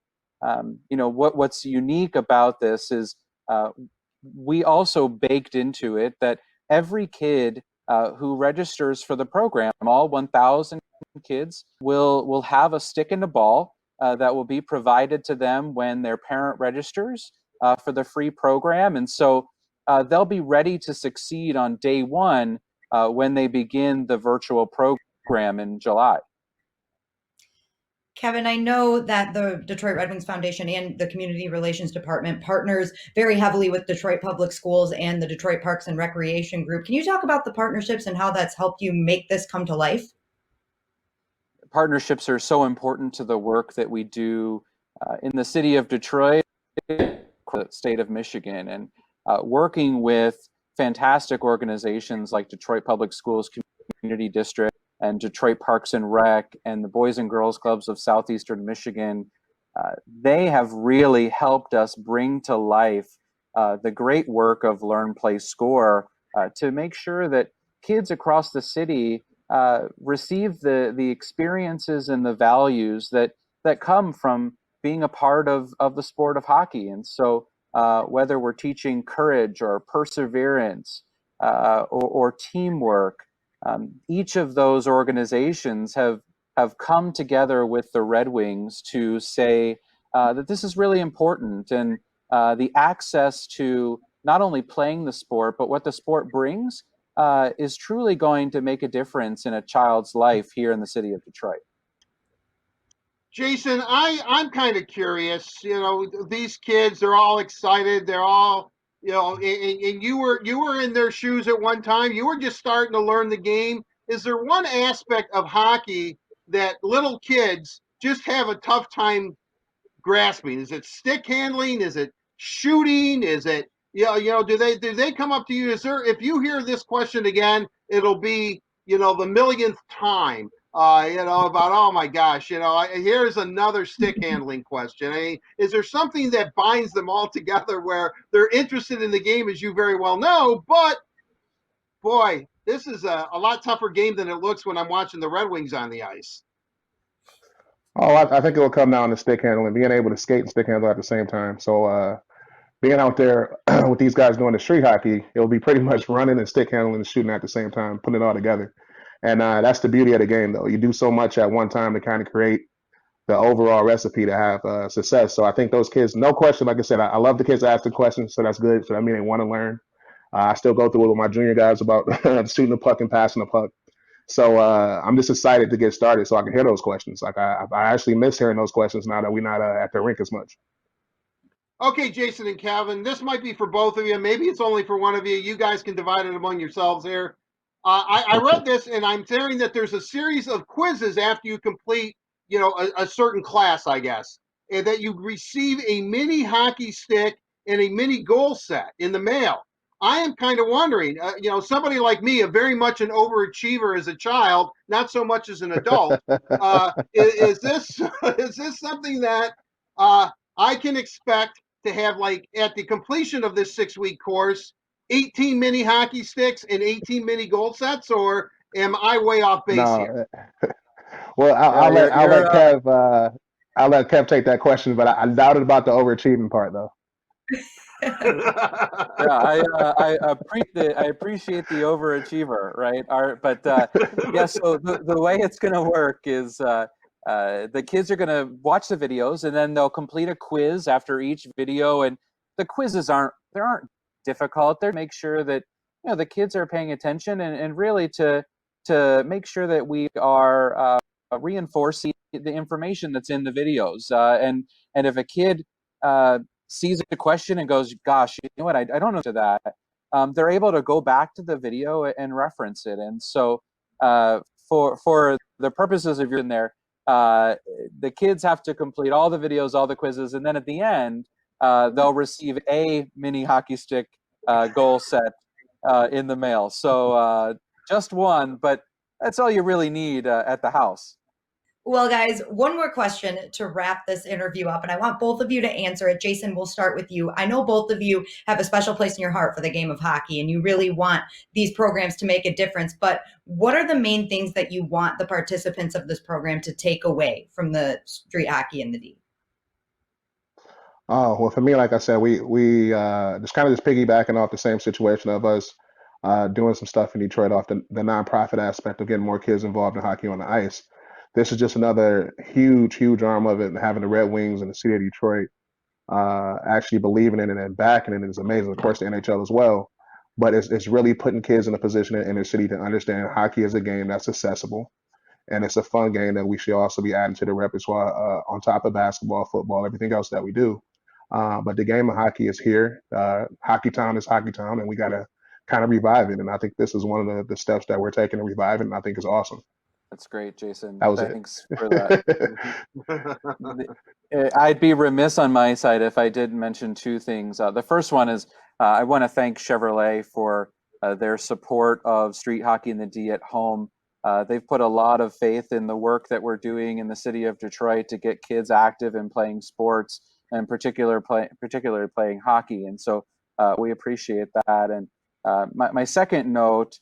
what's unique about this is we also baked into it that every kid who registers for the program, all 1,000 kids, will have a stick and a ball that will be provided to them when their parent registers for the free program. And so they'll be ready to succeed on day one when they begin the virtual program in July. Kevin, I know that the Detroit Red Wings Foundation and the Community Relations Department partners very heavily with Detroit Public Schools and the Detroit Parks and Recreation Group. Can you talk about the partnerships and how that's helped you make this come to life? Partnerships are so important to the work that we do in the city of Detroit, the state of Michigan, and working with fantastic organizations like Detroit Public Schools Community District and Detroit Parks and Rec and the Boys and Girls Clubs of Southeastern Michigan. They have really helped us bring to life the great work of Learn, Play, Score to make sure that kids across the city receive the experiences and the values that come from being a part of the sport of hockey. And so whether we're teaching courage or perseverance or teamwork, each of those organizations have come together with the Red Wings to say that this is really important, and the access to not only playing the sport, but what the sport brings is truly going to make a difference in a child's life here in the city of Detroit. Jason, I'm kind of curious. These kids, they're all excited. They're all, and you were in their shoes at one time. You were just starting to learn the game. Is there one aspect of hockey that little kids just have a tough time grasping? Is it stick handling? Is it shooting? Is it, do they come up to you? If you hear this question again, it'll be, the millionth time. About, oh my gosh, here's another stick handling question. I mean, is there something that binds them all together where they're interested in the game, as you very well know, but boy, this is a lot tougher game than it looks when I'm watching the Red Wings on the ice? Oh, I think it will come down to stick handling, being able to skate and stick handle at the same time. So being out there with these guys doing the street hockey, it'll be pretty much running and stick handling and shooting at the same time, putting it all together. And that's the beauty of the game, though. You do so much at one time to kind of create the overall recipe to have success. So I think those kids, no question, like I said, I love the kids asking questions, so that's good. So that means they want to learn. I still go through it with my junior guys about shooting the puck and passing the puck. So I'm just excited to get started so I can hear those questions. Like I actually miss hearing those questions now that we're not at the rink as much. Okay, Jason and Calvin, this might be for both of you. Maybe it's only for one of you. You guys can divide it among yourselves here. I read this, and I'm hearing that there's a series of quizzes after you complete, a certain class, I guess, and that you receive a mini hockey stick and a mini goal set in the mail. I am kind of wondering, somebody like me, very much an overachiever as a child, not so much as an adult. Is this something that I can expect to have, like, at the completion of this 6-week course, 18 mini hockey sticks and 18 mini goal sets, or am I way off base here? Well, I'll let Kev take that question, but I doubted about the overachieving part, though. Yeah, I appreciate the overachiever, right? So the way it's going to work is the kids are going to watch the videos, and then they'll complete a quiz after each video. And the quizzes aren't difficult. They're to make sure that the kids are paying attention, and really to make sure that we are reinforcing the information that's in the videos. And if a kid sees a question and goes, gosh, you know what, I don't know to that, they're able to go back to the video and reference it. And so for the purposes of you're in there, the kids have to complete all the videos, all the quizzes, and then at the end, they'll receive a mini hockey stick goal set in the mail. So just one, but that's all you really need at the house. Well, guys, one more question to wrap this interview up, and I want both of you to answer it. Jason, we'll start with you. I know both of you have a special place in your heart for the game of hockey, and you really want these programs to make a difference. But what are the main things that you want the participants of this program to take away from the street hockey in the D? Oh, well, for me, like I said, we just kind of just piggybacking off the same situation of us doing some stuff in Detroit off the nonprofit aspect of getting more kids involved in hockey on the ice. This is just another huge arm of it, and having the Red Wings and the city of Detroit actually believing in it and backing it is amazing. Of course, the NHL as well, but it's really putting kids in a position in the city to understand hockey is a game that's accessible, and it's a fun game that we should also be adding to the repertoire on top of basketball, football, everything else that we do. But the game of hockey is here. Hockey town is hockey town, and we got to kind of revive it. And I think this is one of the steps that we're taking to revive it, and I think it's awesome. That's great, Jason. That was Thanks for that. I'd be remiss on my side if I did mention two things. The first one is I want to thank Chevrolet for their support of street hockey in the D at home. They've put a lot of faith in the work that we're doing in the city of Detroit to get kids active in playing sports, and particularly playing hockey. And so we appreciate that. And my second note,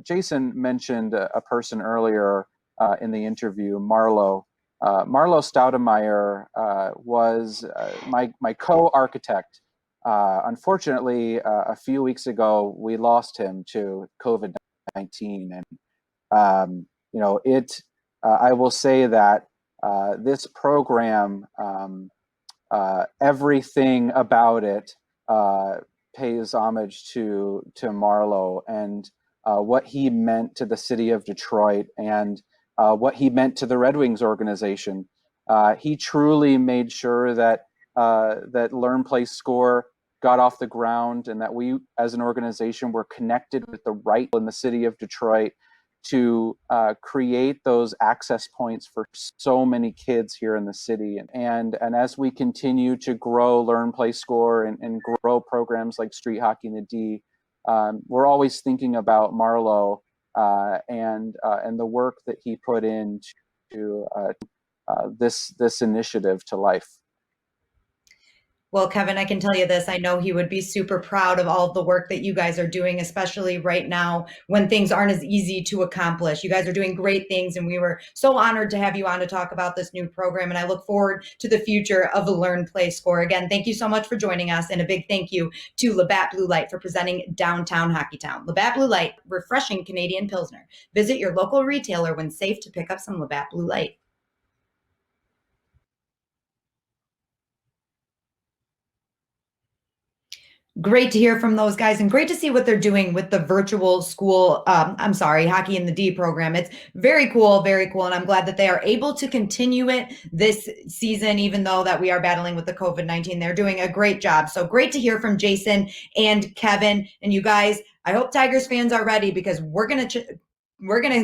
Jason mentioned a person earlier in the interview, Marlo. Marlo Stoudemeyer was my co-architect. Unfortunately, a few weeks ago, we lost him to COVID-19. And, I will say that this program, everything about it pays homage to Marlo and what he meant to the city of Detroit and what he meant to the Red Wings organization. He truly made sure that Learn, Play, Score got off the ground, and that we as an organization were connected with the right in the city of Detroit to create those access points for so many kids here in the city. And as we continue to grow Learn, Play, Score and grow programs like Street Hockey in the D, we're always thinking about Marlo and the work that he put into this initiative to life. Well, Kevin, I can tell you this. I know he would be super proud of all of the work that you guys are doing, especially right now when things aren't as easy to accomplish. You guys are doing great things, and we were so honored to have you on to talk about this new program. And I look forward to the future of the Learn, Play, Score. Again, thank you so much for joining us, and a big thank you to Labatt Blue Light for presenting Downtown Hockey Town. Labatt Blue Light, refreshing Canadian Pilsner. Visit your local retailer when safe to pick up some Labatt Blue Light. Great to hear from those guys, and great to see what they're doing with the virtual school, Hockey in the D program. It's very cool, and I'm glad that they are able to continue it this season, even though that we are battling with the COVID-19. They're doing a great job. So great to hear from Jason and Kevin. And you guys, I hope Tigers fans are ready, because we're gonna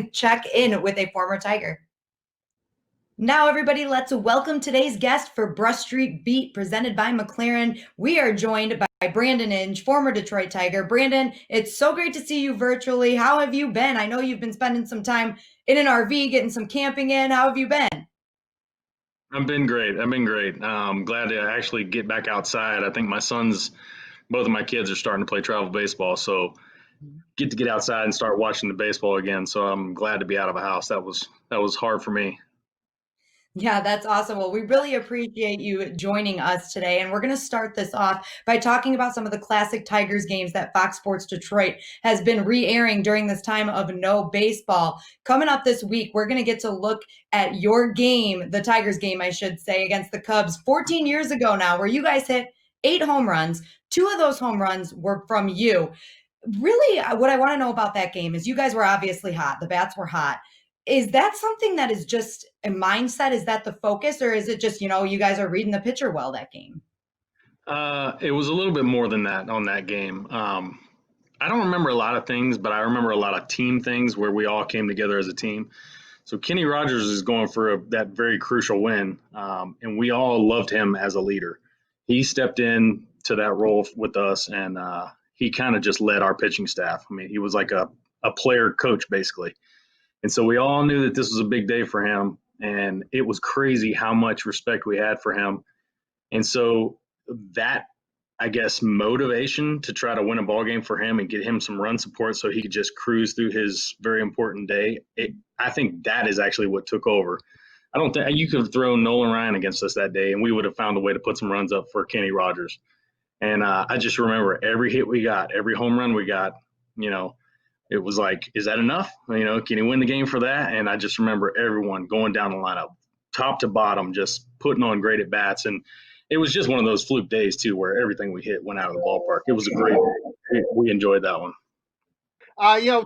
check in with a former Tiger. Now, everybody, let's welcome today's guest for Brush Street Beat, presented by McLaren. We are joined by Brandon Inge, former Detroit Tiger. Brandon, it's so great to see you virtually. How have you been? I know you've been spending some time in an RV, getting some camping in. How have you been? I've been great. I'm glad to actually get back outside. I think both of my kids are starting to play travel baseball, so get outside and start watching the baseball again. So I'm glad to be out of a house. That was hard for me. Yeah, that's awesome. Well, we really appreciate you joining us today. And we're going to start this off by talking about some of the classic Tigers games that Fox Sports Detroit has been re-airing during this time of no baseball. Coming up this week, we're going to get to look at your game, the Tigers game, I should say, against the Cubs 14 years ago now, where you guys hit 8 home runs. 2 of those home runs were from you. Really, what I want to know about that game is you guys were obviously hot. The bats were hot. Is that something that is just a mindset? Is that the focus, or is it just, you guys are reading the pitcher well that game? It was a little bit more than that on that game. I don't remember a lot of things, but I remember a lot of team things where we all came together as a team. So Kenny Rogers is going for that very crucial win, and we all loved him as a leader. He stepped in to that role with us, and he kind of just led our pitching staff. I mean, he was like a player coach, basically. And so we all knew that this was a big day for him. And it was crazy how much respect we had for him. And so that, I guess, motivation to try to win a ball game for him and get him some run support so he could just cruise through his very important day, I think that is actually what took over. I don't think you could have thrown Nolan Ryan against us that day, and we would have found a way to put some runs up for Kenny Rogers. And I just remember every hit we got, every home run we got, it was like, is that enough? Can he win the game for that? And I just remember everyone going down the lineup, top to bottom, just putting on great at bats. And it was just one of those fluke days too, where everything we hit went out of the ballpark. It was a great day. We enjoyed that one.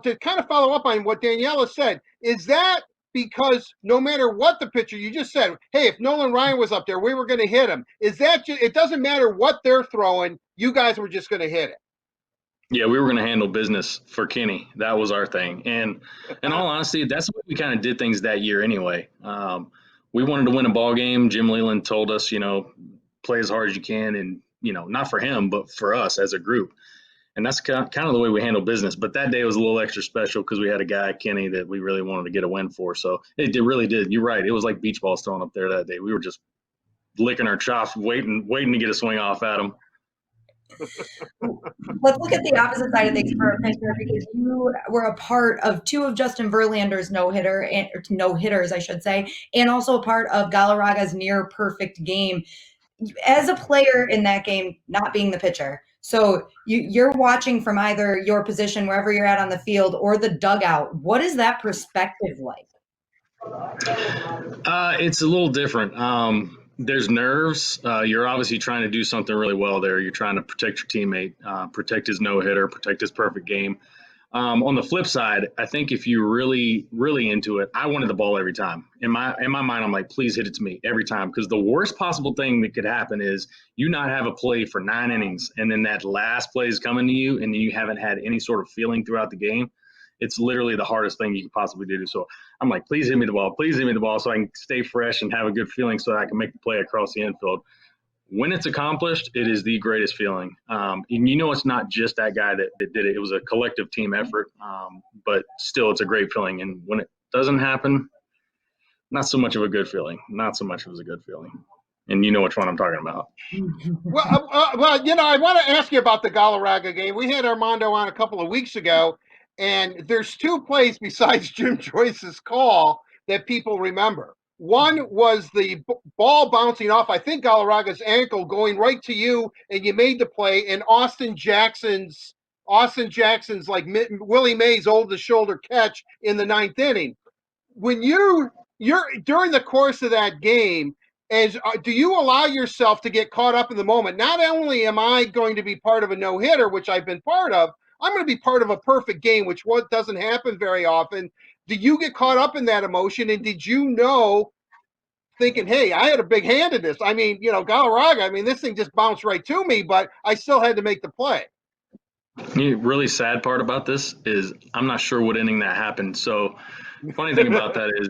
To kind of follow up on what Daniela said, is that because no matter what the pitcher, you just said, hey, if Nolan Ryan was up there, we were going to hit him. Is that it doesn't matter what they're throwing, you guys were just going to hit it? Yeah, we were going to handle business for Kenny. That was our thing. And in all honesty, that's what we kind of did things that year anyway. We wanted to win a ball game. Jim Leland told us, play as hard as you can. And, not for him, but for us as a group. And that's kind of the way we handle business. But that day was a little extra special because we had a guy, Kenny, that we really wanted to get a win for. So it really did. You're right. It was like beach balls thrown up there that day. We were just licking our chops, waiting to get a swing off at him. Let's look at the opposite side of things for a pitcher, because you were a part of two of Justin Verlander's no-hitters, I should say, and also a part of Galarraga's near perfect game. As a player in that game, not being the pitcher, so you're watching from either your position, wherever you're at on the field, or the dugout. What is that perspective like? It's a little different. There's nerves. You're obviously trying to do something really well there. You're trying to protect your teammate, protect his no-hitter, protect his perfect game. On the flip side, I think if you're really, really into it, I wanted the ball every time. In my mind, I'm like, please hit it to me every time, because the worst possible thing that could happen is you not have a play for 9 innings, and then that last play is coming to you, and then you haven't had any sort of feeling throughout the game. It's literally the hardest thing you could possibly do. So I'm like, please hit me the ball so I can stay fresh and have a good feeling so I can make the play across the infield. When it's accomplished, it is the greatest feeling. And it's not just that guy that did it. It was a collective team effort, but still it's a great feeling. And when it doesn't happen, not so much of a good feeling. Not so much of a good feeling. And you know which one I'm talking about. Well, I want to ask you about the Galarraga game. We had Armando on a couple of weeks ago, and there's 2 plays besides Jim Joyce's call that people remember. One was the ball bouncing off, I think, Galarraga's ankle, going right to you, and you made the play. And Austin Jackson's like Willie Mays' over-the-shoulder catch in the 9th inning. When you're during the course of that game, do you allow yourself to get caught up in the moment? Not only am I going to be part of a no-hitter, which I've been part of, I'm going to be part of a perfect game, which doesn't happen very often. Do you get caught up in that emotion? And did you thinking, hey, I had a big hand in this? I mean, Galarraga, this thing just bounced right to me, but I still had to make the play. The really sad part about this is I'm not sure what inning that happened. So funny thing about that is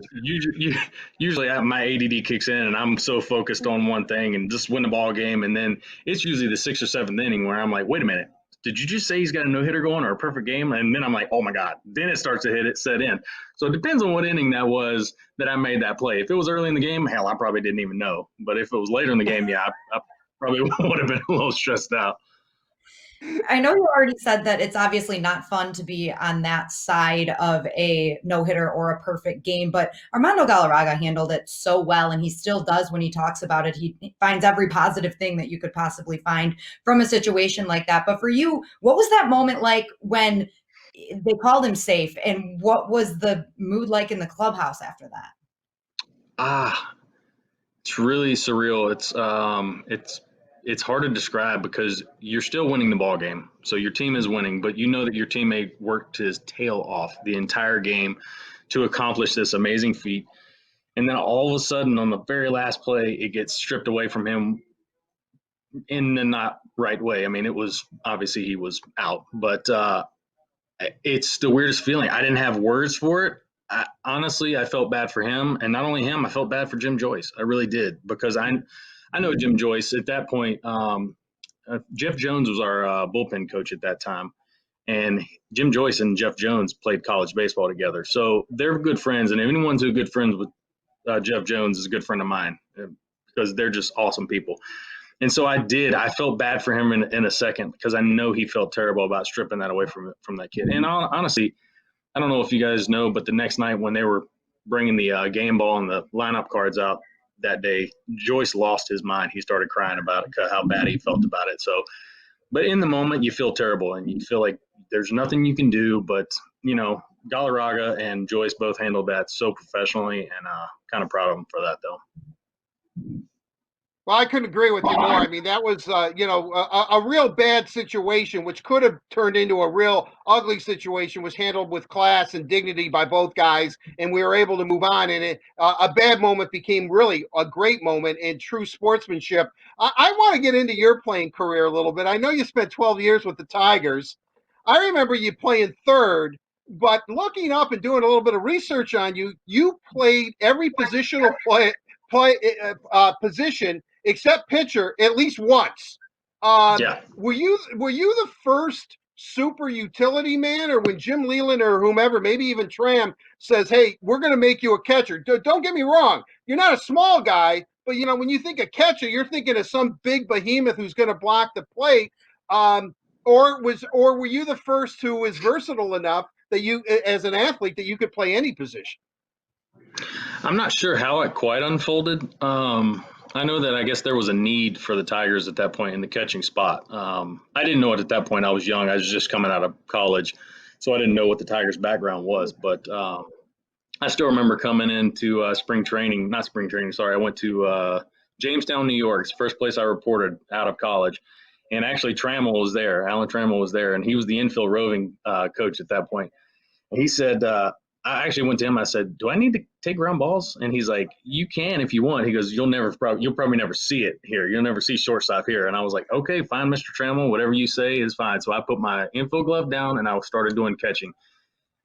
usually my ADD kicks in and I'm so focused on one thing and just win the ball game. And then it's usually the 6th or 7th inning where I'm like, wait a minute. Did you just say he's got a no-hitter going or a perfect game? And then I'm like, oh, my God. Then it starts to set in. So it depends on what inning that was that I made that play. If it was early in the game, hell, I probably didn't even know. But if it was later in the game, yeah, I probably would have been a little stressed out. I know you already said that it's obviously not fun to be on that side of a no-hitter or a perfect game, but Armando Galarraga handled it so well, and he still does when he talks about it. He finds every positive thing that you could possibly find from a situation like that. But for you, what was that moment like when they called him safe, and what was the mood like in the clubhouse after that? It's really surreal. It's hard to describe because you're still winning the ball game. So your team is winning, but you know that your teammate worked his tail off the entire game to accomplish this amazing feat. And then all of a sudden on the very last play, it gets stripped away from him in the not right way. It was obviously he was out, but it's the weirdest feeling. I didn't have words for it. Honestly, I felt bad for him. And not only him, I felt bad for Jim Joyce. I really did, because I know Jim Joyce at that point. Jeff Jones was our bullpen coach at that time. And Jim Joyce and Jeff Jones played college baseball together. So they're good friends. And anyone who's good friends with Jeff Jones is a good friend of mine because they're just awesome people. And so I felt bad for him in a second because I know he felt terrible about stripping that away from that kid. And honestly, I don't know if you guys know, but the next night when they were bringing the game ball and the lineup cards out that day, Joyce lost his mind. He started crying about it, how bad he felt about it. So, but in the moment, you feel terrible and you feel like there's nothing you can do. But, Galarraga and Joyce both handled that so professionally, and kind of proud of them for that, though. Well, I couldn't agree with you more. I mean, that was, a real bad situation, which could have turned into a real ugly situation, was handled with class and dignity by both guys, and we were able to move on. And a bad moment became really a great moment in true sportsmanship. I want to get into your playing career a little bit. I know you spent 12 years with the Tigers. I remember you playing third, but looking up and doing a little bit of research on you, you played every positional position except pitcher at least once. Yeah. Were you the first super utility man, or when Jim Leland or whomever, maybe even Tram, says, "Hey, we're going to make you a catcher"? Don't get me wrong, you're not a small guy, but when you think of catcher, you're thinking of some big behemoth who's going to block the plate. Or were you the first who was versatile enough that you, as an athlete, that you could play any position? I'm not sure how it quite unfolded. I know that I guess there was a need for the Tigers at that point in the catching spot. I didn't know it at that point. I was young. I was just coming out of college, so I didn't know what the Tigers' background was. But I still remember coming into not spring training, sorry. I went to Jamestown, New York. It's the first place I reported out of college. And actually, Trammell was there. Alan Trammell was there, and he was the infield roving coach at that point. And he said, I actually went to him. I said, "Do I need to take ground balls?" And he's like, "You can if you want." He goes, "You'll probably never see it here. You'll never see shortstop here." And I was like, "Okay, fine, Mr. Trammell. Whatever you say is fine." So I put my infield glove down and I started doing catching.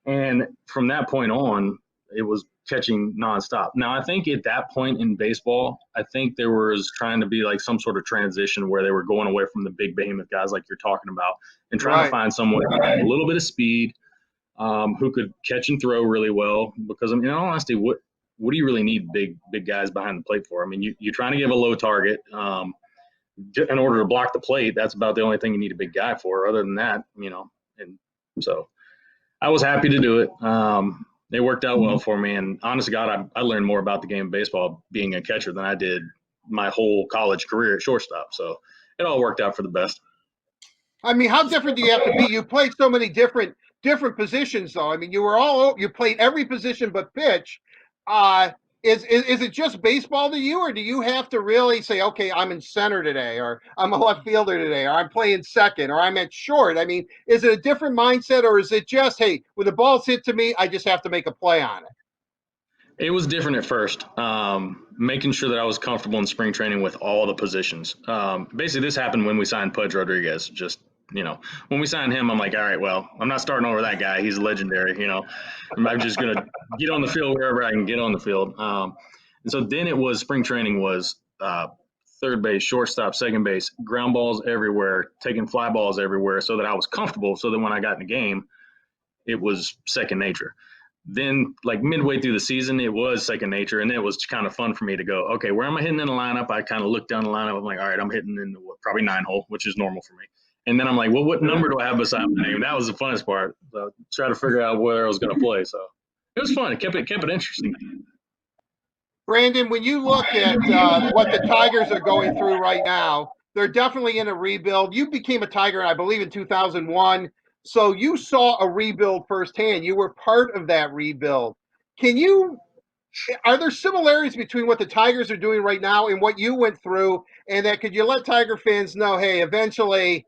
And from that point on, it was catching nonstop. Now, I think at that point in baseball, I think there was trying to be like some sort of transition where they were going away from the big behemoth guys like you're talking about and trying to find someone who had a little bit of speed, who could catch and throw really well. Because, in all honesty, what do you really need big guys behind the plate for? I mean, you're trying to give a low target in order to block the plate. That's about the only thing you need a big guy for. Other than that, and so I was happy to do it. It worked out well for me. And honest to God, I learned more about the game of baseball being a catcher than I did my whole college career at shortstop. So it all worked out for the best. I mean, how different do you have to be? You played so many different positions, though. I mean, you played every position but pitch. Is it just baseball to you, or do you have to really say, okay, I'm in center today, or I'm a left fielder today, or I'm playing second, or I'm at short? I mean, is it a different mindset, or is it just, hey, when the ball's hit to me, I just have to make a play on it? It was different at first, making sure that I was comfortable in spring training with all the positions. Basically, this happened when we signed Pudge Rodriguez. When we signed him, I'm like, all right, well, I'm not starting over that guy. He's legendary, I'm just going to get on the field wherever I can get on the field. And so then it was spring training was third base, shortstop, second base, ground balls everywhere, taking fly balls everywhere so that I was comfortable so that when I got in the game, it was second nature. Then, like midway through the season, it was second nature, and it was kind of fun for me to go, okay, where am I hitting in the lineup? I kind of looked down the lineup. I'm like, all right, I'm hitting in the probably 9-hole, which is normal for me. And then I'm like, well, what number do I have beside my name? That was the funnest part. So try to figure out where I was going to play. So it was fun. It kept it interesting. Brandon, when you look at what the Tigers are going through right now, they're definitely in a rebuild. You became a Tiger, I believe, in 2001. So you saw a rebuild firsthand. You were part of that rebuild. Are there similarities between what the Tigers are doing right now and what you went through? And could you let Tiger fans know, hey, eventually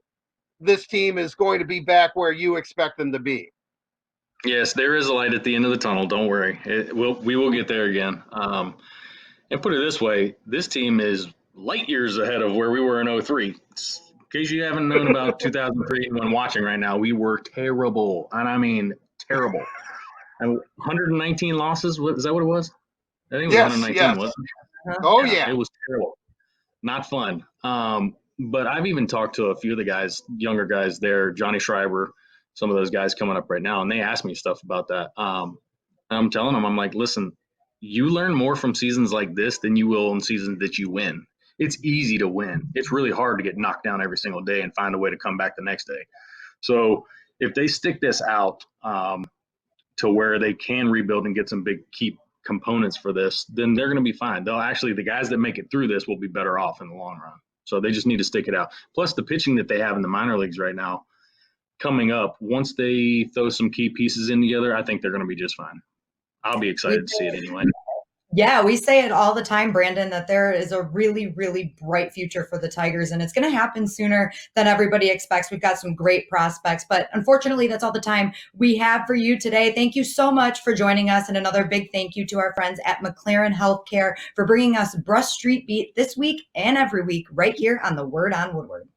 this team is going to be back where you expect them to be? Yes, there is a light at the end of the tunnel. Don't worry. We will get there again. And put it this way, this team is light years ahead of where we were in 2003. In case you haven't known about 2003 when watching right now, we were terrible. And I mean, terrible. And 119 losses, is that what it was? I think it was 119, wasn't it? Oh, yeah. It was terrible. Not fun. But I've even talked to a few of the guys, younger guys there, Johnny Schreiber, some of those guys coming up right now, and they ask me stuff about that. And I'm telling them, I'm like, listen, you learn more from seasons like this than you will in seasons that you win. It's easy to win. It's really hard to get knocked down every single day and find a way to come back the next day. So if they stick this out to where they can rebuild and get some big key components for this, then they're going to be fine. They'll actually, the guys that make it through this will be better off in the long run. So they just need to stick it out. Plus the pitching that they have in the minor leagues right now coming up, once they throw some key pieces in together, I think they're going to be just fine. I'll be excited to see it anyway. Yeah, we say it all the time, Brandon, that there is a really, really bright future for the Tigers, and it's going to happen sooner than everybody expects. We've got some great prospects, but unfortunately, that's all the time we have for you today. Thank you so much for joining us, and another big thank you to our friends at McLaren Healthcare for bringing us Brush Street Beat this week and every week right here on the Word on Woodward.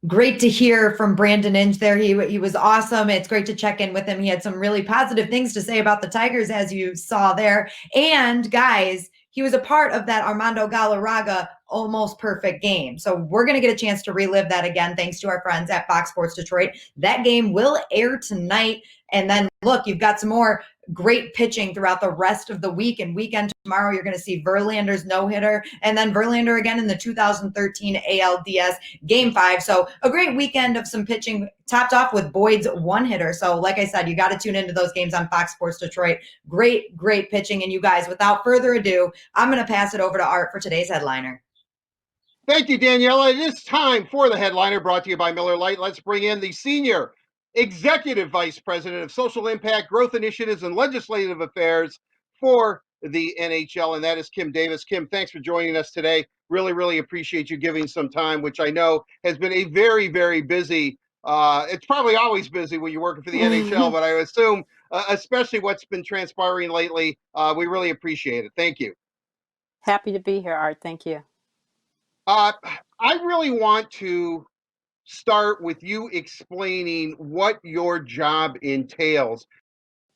Great to hear from Brandon Inge there. He was awesome. It's great to check in with him. He had some really positive things to say about the Tigers, as you saw there. And guys, he was a part of that Armando Galarraga almost perfect game. So we're going to get a chance to relive that again, thanks to our friends at Fox Sports Detroit. That game will air tonight. And then look, you've got some more great pitching throughout the rest of the week and weekend. Tomorrow, you're going to see Verlander's no-hitter, and then Verlander again in the 2013 ALDS Game 5. So a great weekend of some pitching, topped off with Boyd's one-hitter. So like I said, you got to tune into those games on Fox Sports Detroit. Great, great pitching. And you guys, without further ado, I'm going to pass it over to Art for today's headliner. Thank you, Daniela. It is time for the headliner, brought to you by Miller Lite. Let's bring in the Senior Executive Vice President of Social Impact, Growth Initiatives, and Legislative Affairs for the NHL, and that is Kim Davis. Kim, thanks for joining us today. Really, really appreciate you giving some time, which I know has been a very, very busy, it's probably always busy when you're working for the NHL, but I assume, especially what's been transpiring lately, we really appreciate it. Thank you. Happy to be here, Art. Thank you. I really want to start with you explaining what your job entails.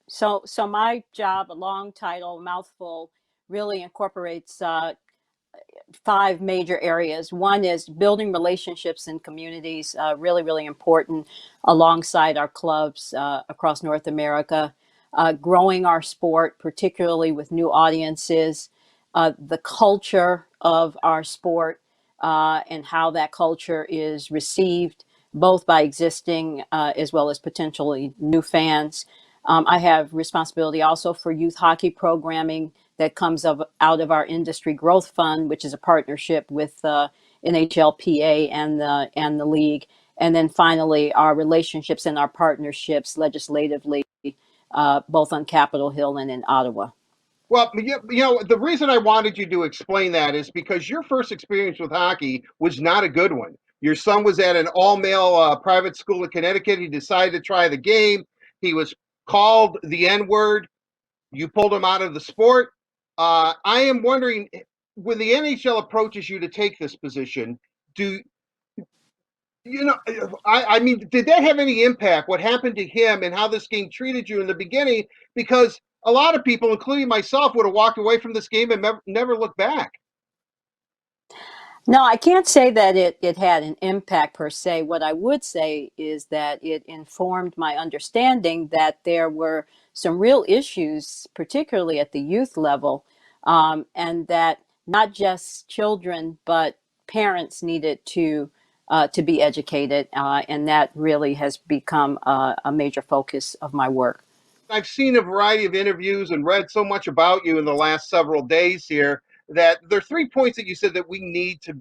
So my job, a long title, mouthful, really incorporates 5 major areas. One is building relationships in communities, really, really important, alongside our clubs across North America. Growing our sport, particularly with new audiences, the culture of our sport, and how that culture is received, both by existing as well as potentially new fans. I have responsibility also for youth hockey programming that comes out of our Industry Growth Fund, which is a partnership with NHLPA and the league. And then finally, our relationships and our partnerships legislatively, both on Capitol Hill and in Ottawa. Well, you know, the reason I wanted you to explain that is because your first experience with hockey was not a good one. Your son was at an all-male private school in Connecticut. He decided to try the game. He was called the N-word. You pulled him out of the sport. I am wondering, when the NHL approaches you to take this position, do you know, I mean, did that have any impact, what happened to him and how this game treated you in the beginning? Because a lot of people, including myself, would have walked away from this game and never looked back. No, I can't say that it had an impact per se. What I would say is that it informed my understanding that there were some real issues, particularly at the youth level, and that not just children, but parents needed to be educated, and that really has become a major focus of my work. I've seen a variety of interviews and read so much about you in the last several days here that there are 3 points that you said that we need to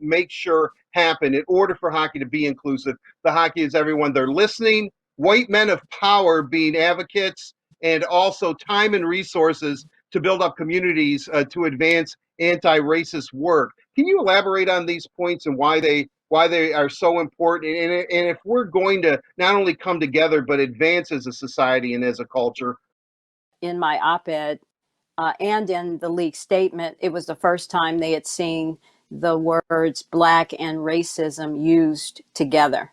make sure happen in order for hockey to be inclusive. The hockey is everyone. They're listening, white men of power being advocates, and also time and resources to build up communities to advance anti-racist work. Can you elaborate on these points and why they are so important? And if we're going to not only come together, but advance as a society and as a culture? In my op-ed and in the league statement, it was the first time they had seen the words Black and racism used together.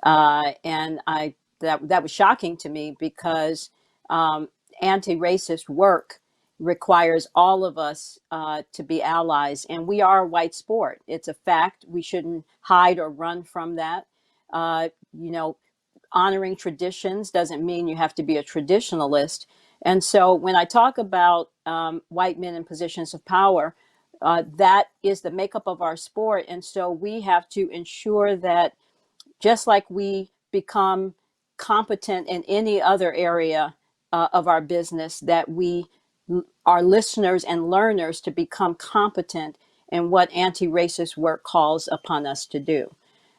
And that was shocking to me, because anti-racist work requires all of us to be allies, and we are a white sport. It's a fact. We shouldn't hide or run from that. You know, honoring traditions doesn't mean you have to be a traditionalist. And so when I talk about white men in positions of power, that is the makeup of our sport. And so we have to ensure that just like we become competent in any other area of our business, that we are listeners and learners to become competent in what anti-racist work calls upon us to do.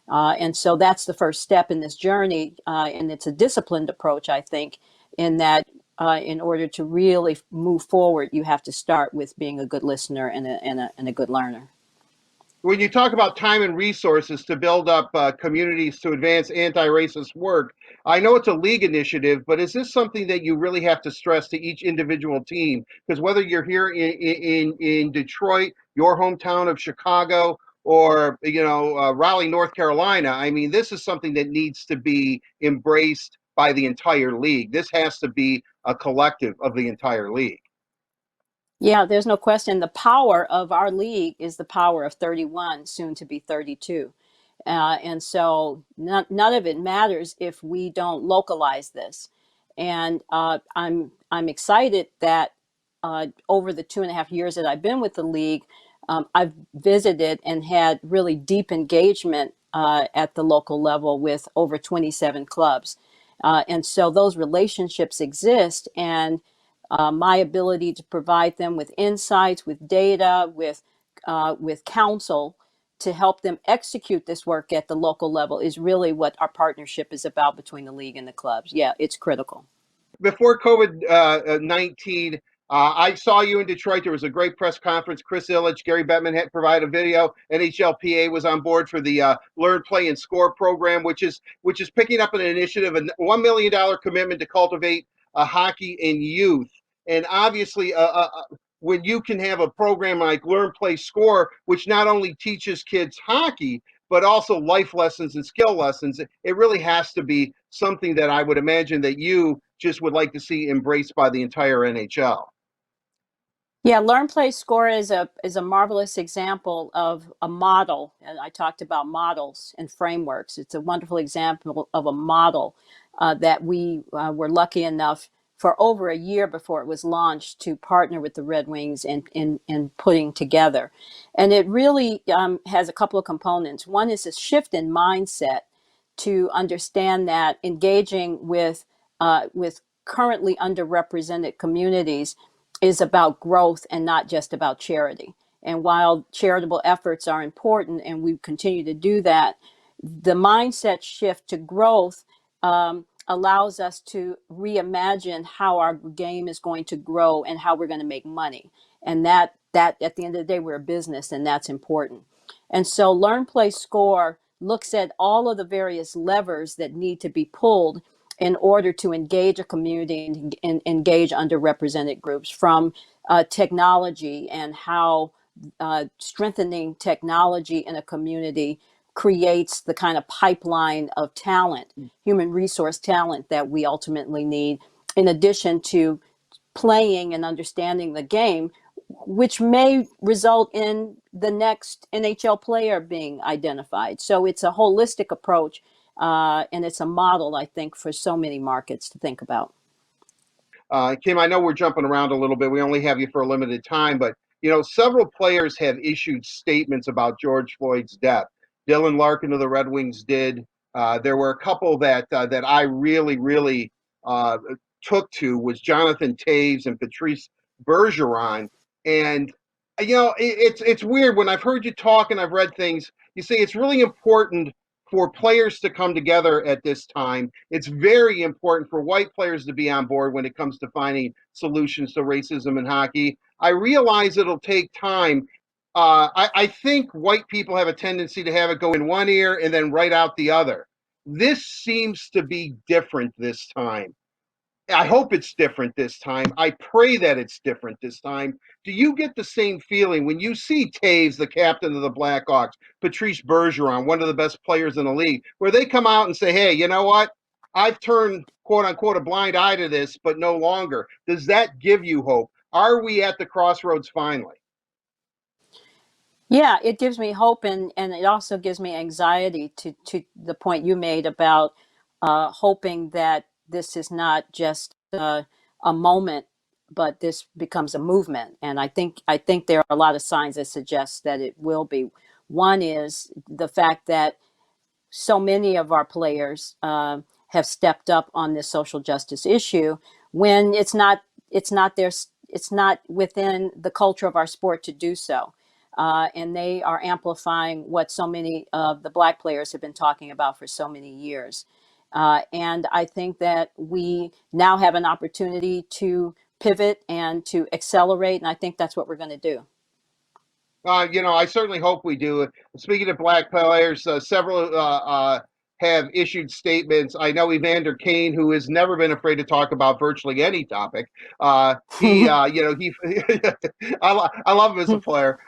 And so that's the first step in this journey. And it's a disciplined approach, I think, in that in order to really move forward, you have to start with being a good listener and a good learner. When you talk about time and resources to build up communities to advance anti-racist work, I know it's a league initiative, but is this something that you really have to stress to each individual team? Because whether you're here in Detroit, your hometown of Chicago, or Raleigh, North Carolina, I mean, this is something that needs to be embraced by the entire league. This has to be a collective of the entire league. Yeah, there's no question. The power of our league is the power of 31, soon to be 32. And so none of it matters if we don't localize this. And I'm excited that over the 2.5 years that I've been with the league, I've visited and had really deep engagement at the local level with over 27 clubs. And so those relationships exist, and my ability to provide them with insights, with data, with counsel to help them execute this work at the local level is really what our partnership is about between the league and the clubs. Yeah, it's critical. Before COVID-19, I saw you in Detroit. There was a great press conference. Chris Illich, Gary Bettman had provided a video. NHLPA was on board for the Learn, Play, and Score program, which is picking up an initiative, a $1 million commitment to cultivate hockey in youth. And obviously, when you can have a program like Learn, Play, Score, which not only teaches kids hockey, but also life lessons and skill lessons, it really has to be something that I would imagine that you just would like to see embraced by the entire NHL. Yeah, Learn, Play, Score is a marvelous example of a model. And I talked about models and frameworks. It's a wonderful example of a model that we were lucky enough for over a year before it was launched to partner with the Red Wings in putting together. And it really has a couple of components. One is a shift in mindset to understand that engaging with currently underrepresented communities is about growth and not just about charity. And while charitable efforts are important and we continue to do that, the mindset shift to growth allows us to reimagine how our game is going to grow and how we're going to make money. And that at the end of the day, we're a business, and that's important. And so Learn, Play, Score looks at all of the various levers that need to be pulled in order to engage a community and engage underrepresented groups, from technology and how strengthening technology in a community creates the kind of pipeline of talent, human resource talent that we ultimately need, in addition to playing and understanding the game, which may result in the next NHL player being identified. So it's a holistic approach. And it's a model, I think, for so many markets to think about. Kim, I know we're jumping around a little bit. We only have you for a limited time, but several players have issued statements about George Floyd's death. Dylan Larkin of the Red Wings did. There were a couple that I really took to was Jonathan Toews and Patrice Bergeron. And it's weird when I've heard you talk and I've read things. You say it's really important for players to come together at this time. It's very important for white players to be on board when it comes to finding solutions to racism in hockey. I realize it'll take time. I think white people have a tendency to have it go in one ear and then right out the other. This seems to be different this time. I hope it's different this time. I pray that it's different this time. Do you get the same feeling when you see Toews, the captain of the Blackhawks, Patrice Bergeron, one of the best players in the league, where they come out and say, hey, you know what? I've turned, quote unquote, a blind eye to this, but no longer. Does that give you hope? Are we at the crossroads finally? Yeah, it gives me hope, and it also gives me anxiety to the point you made about hoping that this is not just a moment, but this becomes a movement. And I think there are a lot of signs that suggest that it will be. One is the fact that so many of our players have stepped up on this social justice issue when it's not within the culture of our sport to do so. And they are amplifying what so many of the Black players have been talking about for so many years. And I think that we now have an opportunity to pivot and to accelerate, and I think that's what we're going to do. I certainly hope we do. Speaking of Black players, several have issued statements. I know Evander Kane, who has never been afraid to talk about virtually any topic. He, I love him as a player.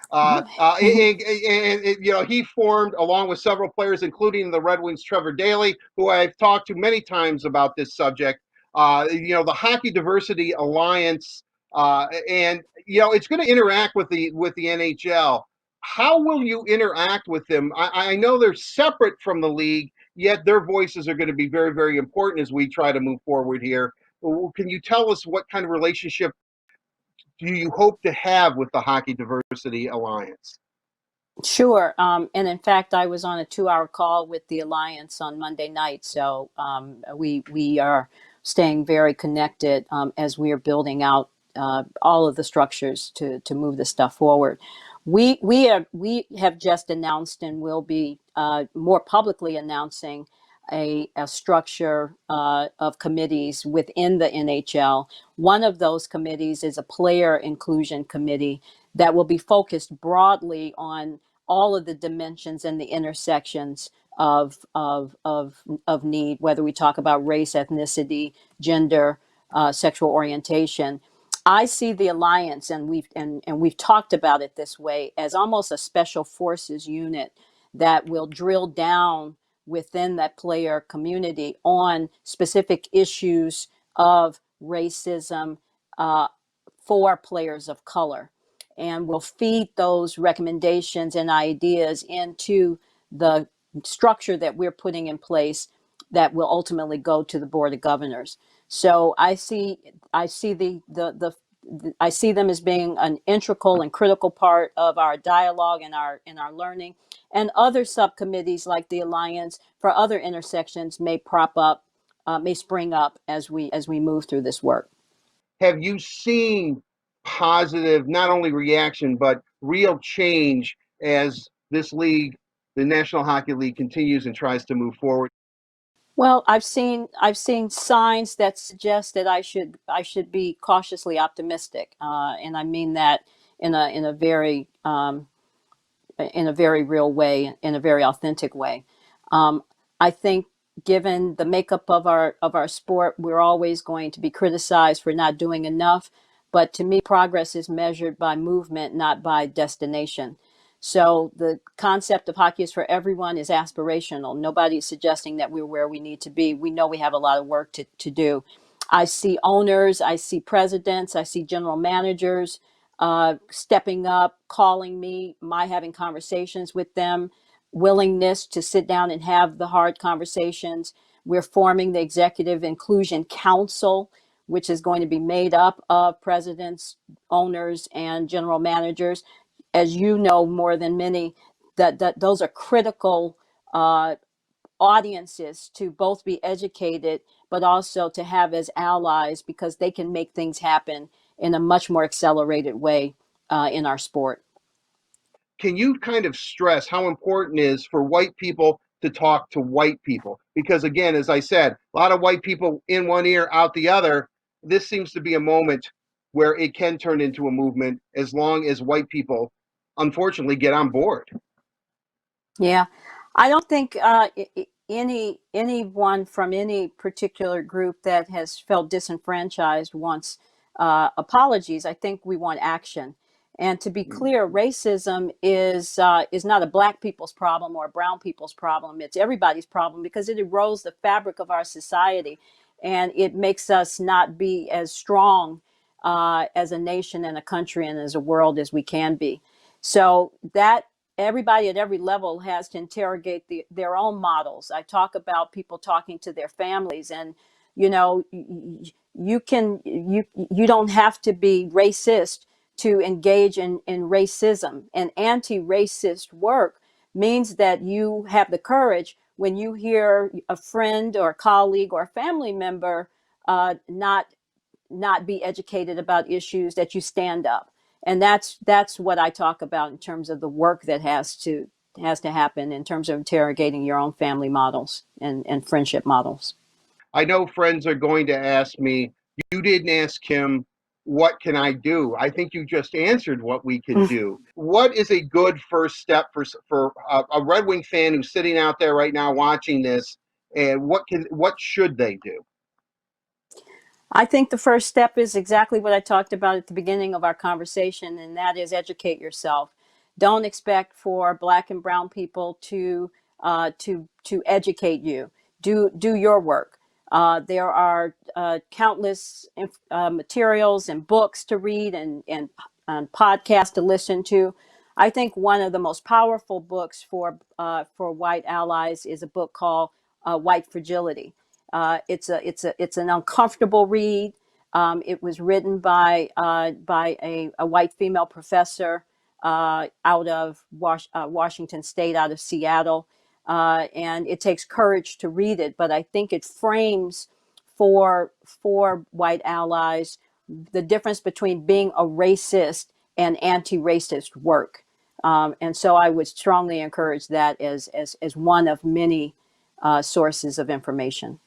He formed, along with several players, including the Red Wings' Trevor Daley, who I've talked to many times about this subject. The Hockey Diversity Alliance, and it's going to interact with the NHL. How will you interact with them? I know they're separate from the league, yet their voices are going to be very, very important as we try to move forward here. Can you tell us what kind of relationship do you hope to have with the Hockey Diversity Alliance? Sure. And in fact, I was on a 2-hour call with the Alliance on Monday night. So we are staying very connected as we are building out all of the structures to move this stuff forward. We have just announced and will be more publicly announcing a structure of committees within the NHL. One of those committees is a player inclusion committee that will be focused broadly on all of the dimensions and the intersections of need, whether we talk about race, ethnicity, gender, sexual orientation. I see the alliance, and we've talked about it this way, as almost a special forces unit that will drill down within that player community on specific issues of racism for players of color, and will feed those recommendations and ideas into the structure that we're putting in place that will ultimately go to the Board of Governors. So I see I see them as being an integral and critical part of our dialogue and our learning. And other subcommittees like the Alliance for other intersections may may spring up as we move through this work. Have you seen positive, not only reaction, but real change as this league, the National Hockey League, continues and tries to move forward? Well, I've seen signs that suggest that I should be cautiously optimistic, and I mean that in a very real way, in a very authentic way. I think, given the makeup of our sport, we're always going to be criticized for not doing enough. But to me, progress is measured by movement, not by destination. So the concept of hockey is for everyone is aspirational. Nobody's suggesting that we're where we need to be. We know we have a lot of work to do. I see owners, I see presidents, I see general managers stepping up, calling me, my having conversations with them, willingness to sit down and have the hard conversations. We're forming the Executive Inclusion Council, which is going to be made up of presidents, owners, and general managers. As you know more than many, that those are critical audiences to both be educated, but also to have as allies, because they can make things happen in a much more accelerated way in our sport. Can you kind of stress how important it is for white people to talk to white people? Because again, as I said, a lot of white people in one ear, out the other. This seems to be a moment where it can turn into a movement as long as white people, unfortunately, get on board. Yeah, I don't think anyone from any particular group that has felt disenfranchised wants apologies. I think we want action. And to be clear, racism is not a Black people's problem or a brown people's problem. It's everybody's problem, because it erodes the fabric of our society, and it makes us not be as strong as a nation and a country and as a world as we can be. So that everybody at every level has to interrogate their own models. I talk about people talking to their families, and you know, you don't have to be racist to engage in racism. And anti-racist work means that you have the courage when you hear a friend or a colleague or a family member not be educated about issues, that you stand up. And that's what I talk about in terms of the work that has to happen in terms of interrogating your own family models and friendship models. I know friends are going to ask me, you didn't ask him, what can I do? I think you just answered what we can do. What is a good first step for a Red Wing fan who's sitting out there right now watching this, and what should they do? I think the first step is exactly what I talked about at the beginning of our conversation, and that is educate yourself. Don't expect for Black and brown people to educate you. Do your work. There are countless materials and books to read and podcasts to listen to. I think one of the most powerful books for white allies is a book called White Fragility. It's an uncomfortable read. It was written by a white female professor out of Washington State, out of Seattle, and it takes courage to read it. But I think it frames for white allies the difference between being a racist and anti-racist work. And so I would strongly encourage that as one of many sources of information.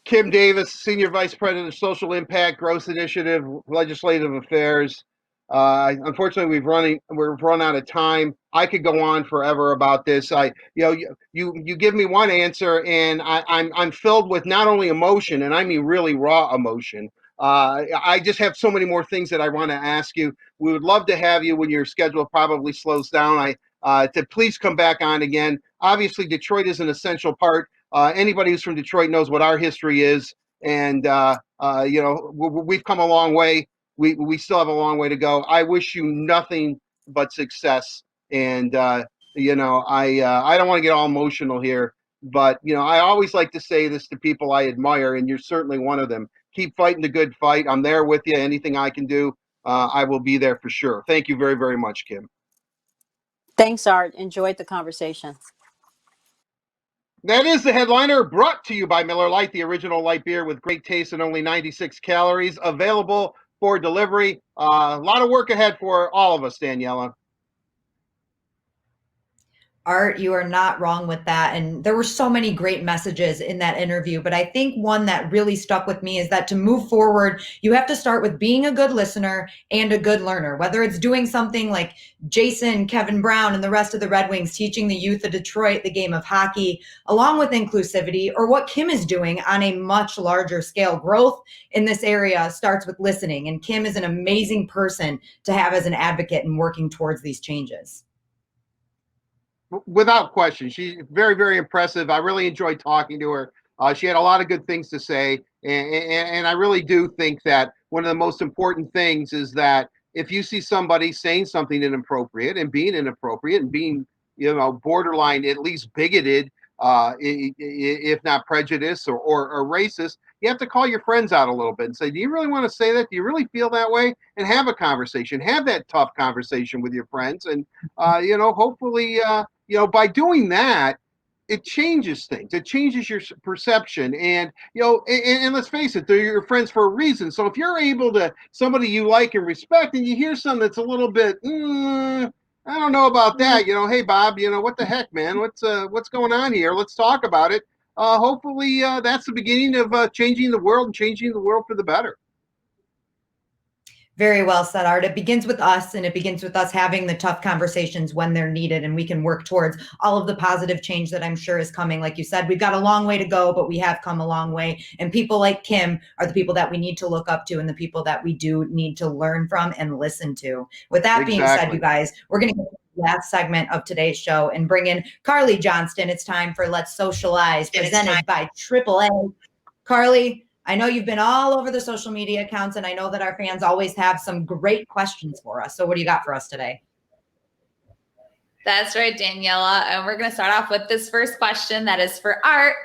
Kim Davis, Senior Vice President of Social Impact, Growth Initiative, Legislative Affairs. Unfortunately, we've run out of time. I could go on forever about this. You give me one answer, and I'm filled with not only emotion, and I mean really raw emotion. I just have so many more things that I want to ask you. We would love to have you when your schedule probably slows down. To please come back on again. Obviously, Detroit is an essential part. Anybody who's from Detroit knows what our history is, and we've come a long way. We still have a long way to go. I wish you nothing but success, and I don't want to get all emotional here, but I always like to say this to people I admire, and you're certainly one of them. Keep fighting the good fight. I'm there with you. Anything I can do, I will be there for sure. Thank you very, very much, Kim. Thanks, Art. Enjoyed the conversation. That is the headliner, brought to you by Miller Lite, the original light beer with great taste and only 96 calories, available for delivery. A lot of work ahead for all of us, Daniela. Art, you are not wrong with that. And there were so many great messages in that interview. But I think one that really stuck with me is that to move forward, you have to start with being a good listener and a good learner, whether it's doing something like Jason, Kevin Brown, and the rest of the Red Wings teaching the youth of Detroit the game of hockey, along with inclusivity, or what Kim is doing on a much larger scale. Growth in this area starts with listening. And Kim is an amazing person to have as an advocate in working towards these changes. Without question, she's very, very impressive. I really enjoyed talking to her. She had a lot of good things to say, and I really do think that one of the most important things is that if you see somebody saying something inappropriate and being borderline at least bigoted, if not prejudiced or racist, you have to call your friends out a little bit and say, do you really want to say that? Do you really feel that way? And have a conversation, have that tough conversation with your friends, and hopefully by doing that, it changes things. It changes your perception, and and let's face it, they're your friends for a reason. So if you're able to, somebody you like and respect, and you hear something that's a little bit, I don't know about that. Hey Bob, what the heck, man? What's going on here? Let's talk about it. Hopefully, that's the beginning of changing the world and changing the world for the better. Very well said, Art. It begins with us, and it begins with us having the tough conversations when they're needed, and we can work towards all of the positive change that I'm sure is coming. Like you said, we've got a long way to go, but we have come a long way. And people like Kim are the people that we need to look up to and the people that we do need to learn from and listen to. With that being said, you guys, we're going to get to the last segment of today's show and bring in Carly Johnston. It's time for Let's Socialize, presented by AAA. Carly, I know you've been all over the social media accounts, and I know that our fans always have some great questions for us. So what do you got for us today? That's right, Daniela. And we're going to start off with this first question that is for Art.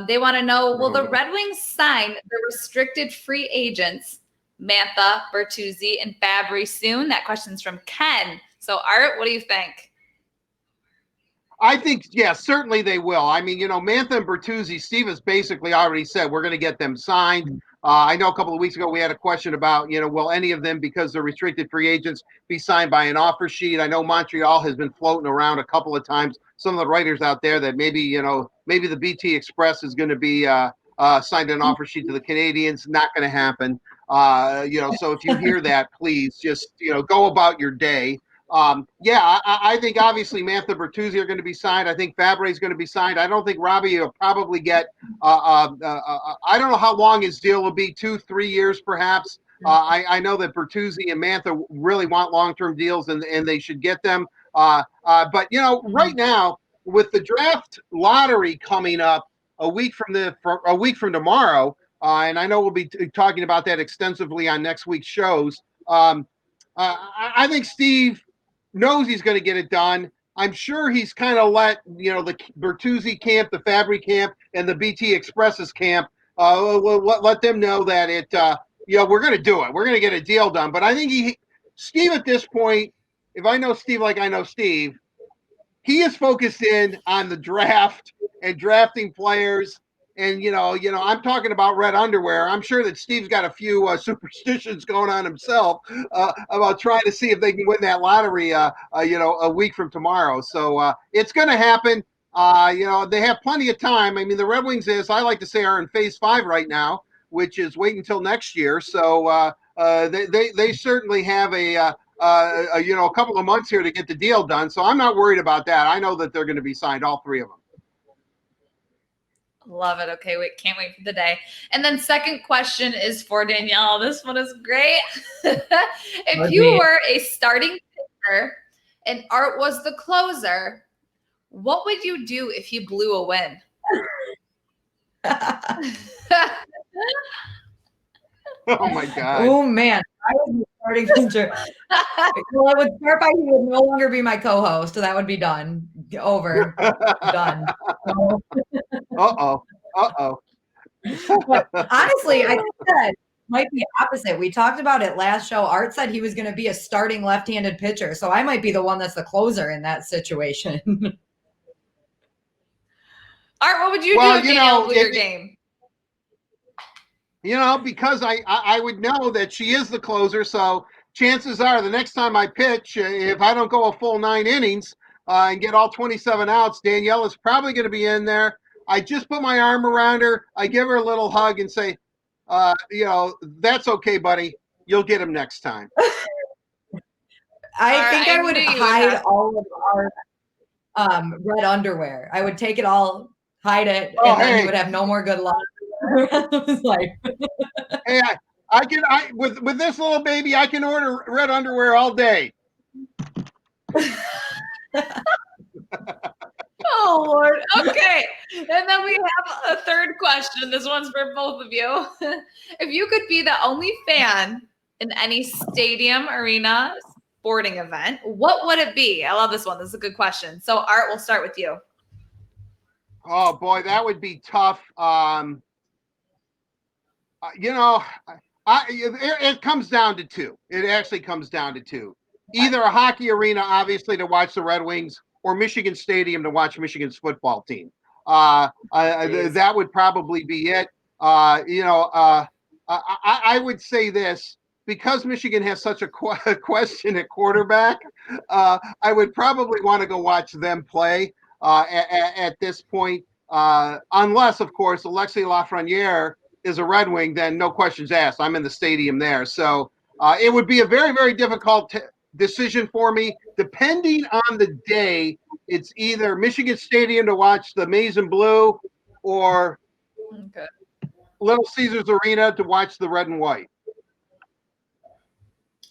They want to know, will the Red Wings sign the restricted free agents, Mantha, Bertuzzi, and Fabry soon? That question's from Ken. So, Art, what do you think? I think, yeah, certainly they will. I mean, Mantha and Bertuzzi, Steve has basically already said we're going to get them signed. I know a couple of weeks ago we had a question about, will any of them, because they're restricted free agents, be signed by an offer sheet? I know Montreal has been floating around a couple of times. Some of the writers out there that maybe the BT Express is going to be signed an offer sheet to the Canadians. Not going to happen. So if you hear that, please just, go about your day. I think obviously Mantha, Bertuzzi are going to be signed. I think Fabry is going to be signed. I don't think Robbie will probably get. I don't know how long his deal will be, 2-3 years perhaps. I know that Bertuzzi and Mantha really want long-term deals, and they should get them. But right now with the draft lottery coming up a week from tomorrow, and I know we'll be talking about that extensively on next week's shows. I think Steve knows he's going to get it done. I'm sure he's kind of let the Bertuzzi camp, the Fabry camp, and the BT Express's camp let them know that we're going to do it. We're going to get a deal done. But I think Steve at this point, if I know Steve like I know Steve, he is focused in on the draft and drafting players. And, I'm talking about red underwear. I'm sure that Steve's got a few superstitions going on himself about trying to see if they can win that lottery, a week from tomorrow. So it's going to happen. They have plenty of time. I mean, the Red Wings, as I like to say, are in phase 5 right now, which is wait until next year. So they certainly have a couple of months here to get the deal done. So I'm not worried about that. I know that they're going to be signed, all three of them. Love it. Okay, can't wait for the day. And then second question is for Danielle. This one is great. If you were a starting pitcher and Art was the closer, what would you do if you blew a win? Oh my God. Oh man. I was the starting pitcher. Well, it would start by he would no longer be my co-host, so that would be done. Over. Done. Uh-oh. But honestly, I think that might be opposite. We talked about it last show. Art said he was going to be a starting left-handed pitcher, so I might be the one that's the closer in that situation. Art, what would you do if Danielle blew your game? Because I would know that she is the closer, so chances are the next time I pitch, if I don't go a full 9 innings and get all 27 outs, Danielle is probably going to be in there. I just put my arm around her. I give her a little hug and say, that's okay, buddy. You'll get him next time. I think I would hide all of our red underwear. I would take it all, hide it, and then he would have no more good luck. Hey, with this little baby, I can order red underwear all day. Oh, Lord. Okay. And then we have a third question. This one's for both of you. If you could be the only fan in any stadium, arena, sporting event, what would it be? I love this one. This is a good question. So, Art, we'll start with you. Oh, boy, that would be tough. It comes down to two. It actually comes down to two. Either a hockey arena, obviously, to watch the Red Wings, or Michigan Stadium to watch Michigan's football team. That would probably be it. I would say this, because Michigan has such a question at quarterback, I would probably want to go watch them play at this point, unless, of course, Alexis Lafreniere is a Red Wing, then no questions asked. I'm in the stadium there. So it would be a very, very difficult decision for me. Depending on the day, it's either Michigan Stadium to watch the Maize and Blue or Little Caesars Arena to watch the Red and White.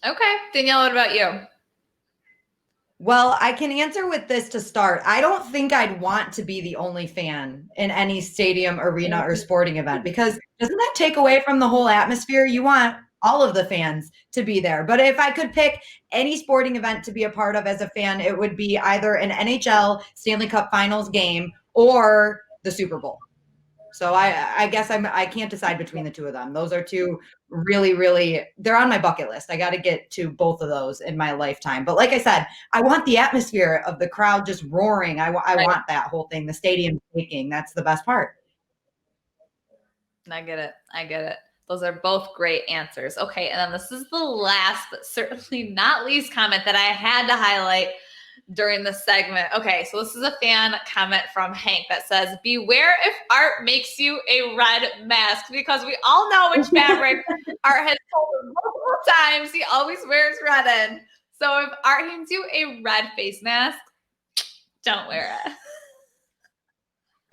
Okay. Danielle, what about you? Well, I can answer with this to start. I don't think I'd want to be the only fan in any stadium, arena, or sporting event, because doesn't that take away from the whole atmosphere? You want all of the fans to be there. But if I could pick any sporting event to be a part of as a fan, it would be either an NHL Stanley Cup Finals game or the Super Bowl. So I guess I can't decide between the two of them. Those are two really, really, they're on my bucket list. I got to get to both of those in my lifetime. But like I said, I want the atmosphere of the crowd just roaring. I want that whole thing, the stadium shaking. That's the best part. I get it. Those are both great answers. Okay, and then this is the last, but certainly not least comment that I had to highlight during this segment. Okay, so this is a fan comment from Hank that says, beware if art makes you a red mask, because we all know which fabric Art has told us multiple times he always wears red in. So if Art hands you a red face mask, don't wear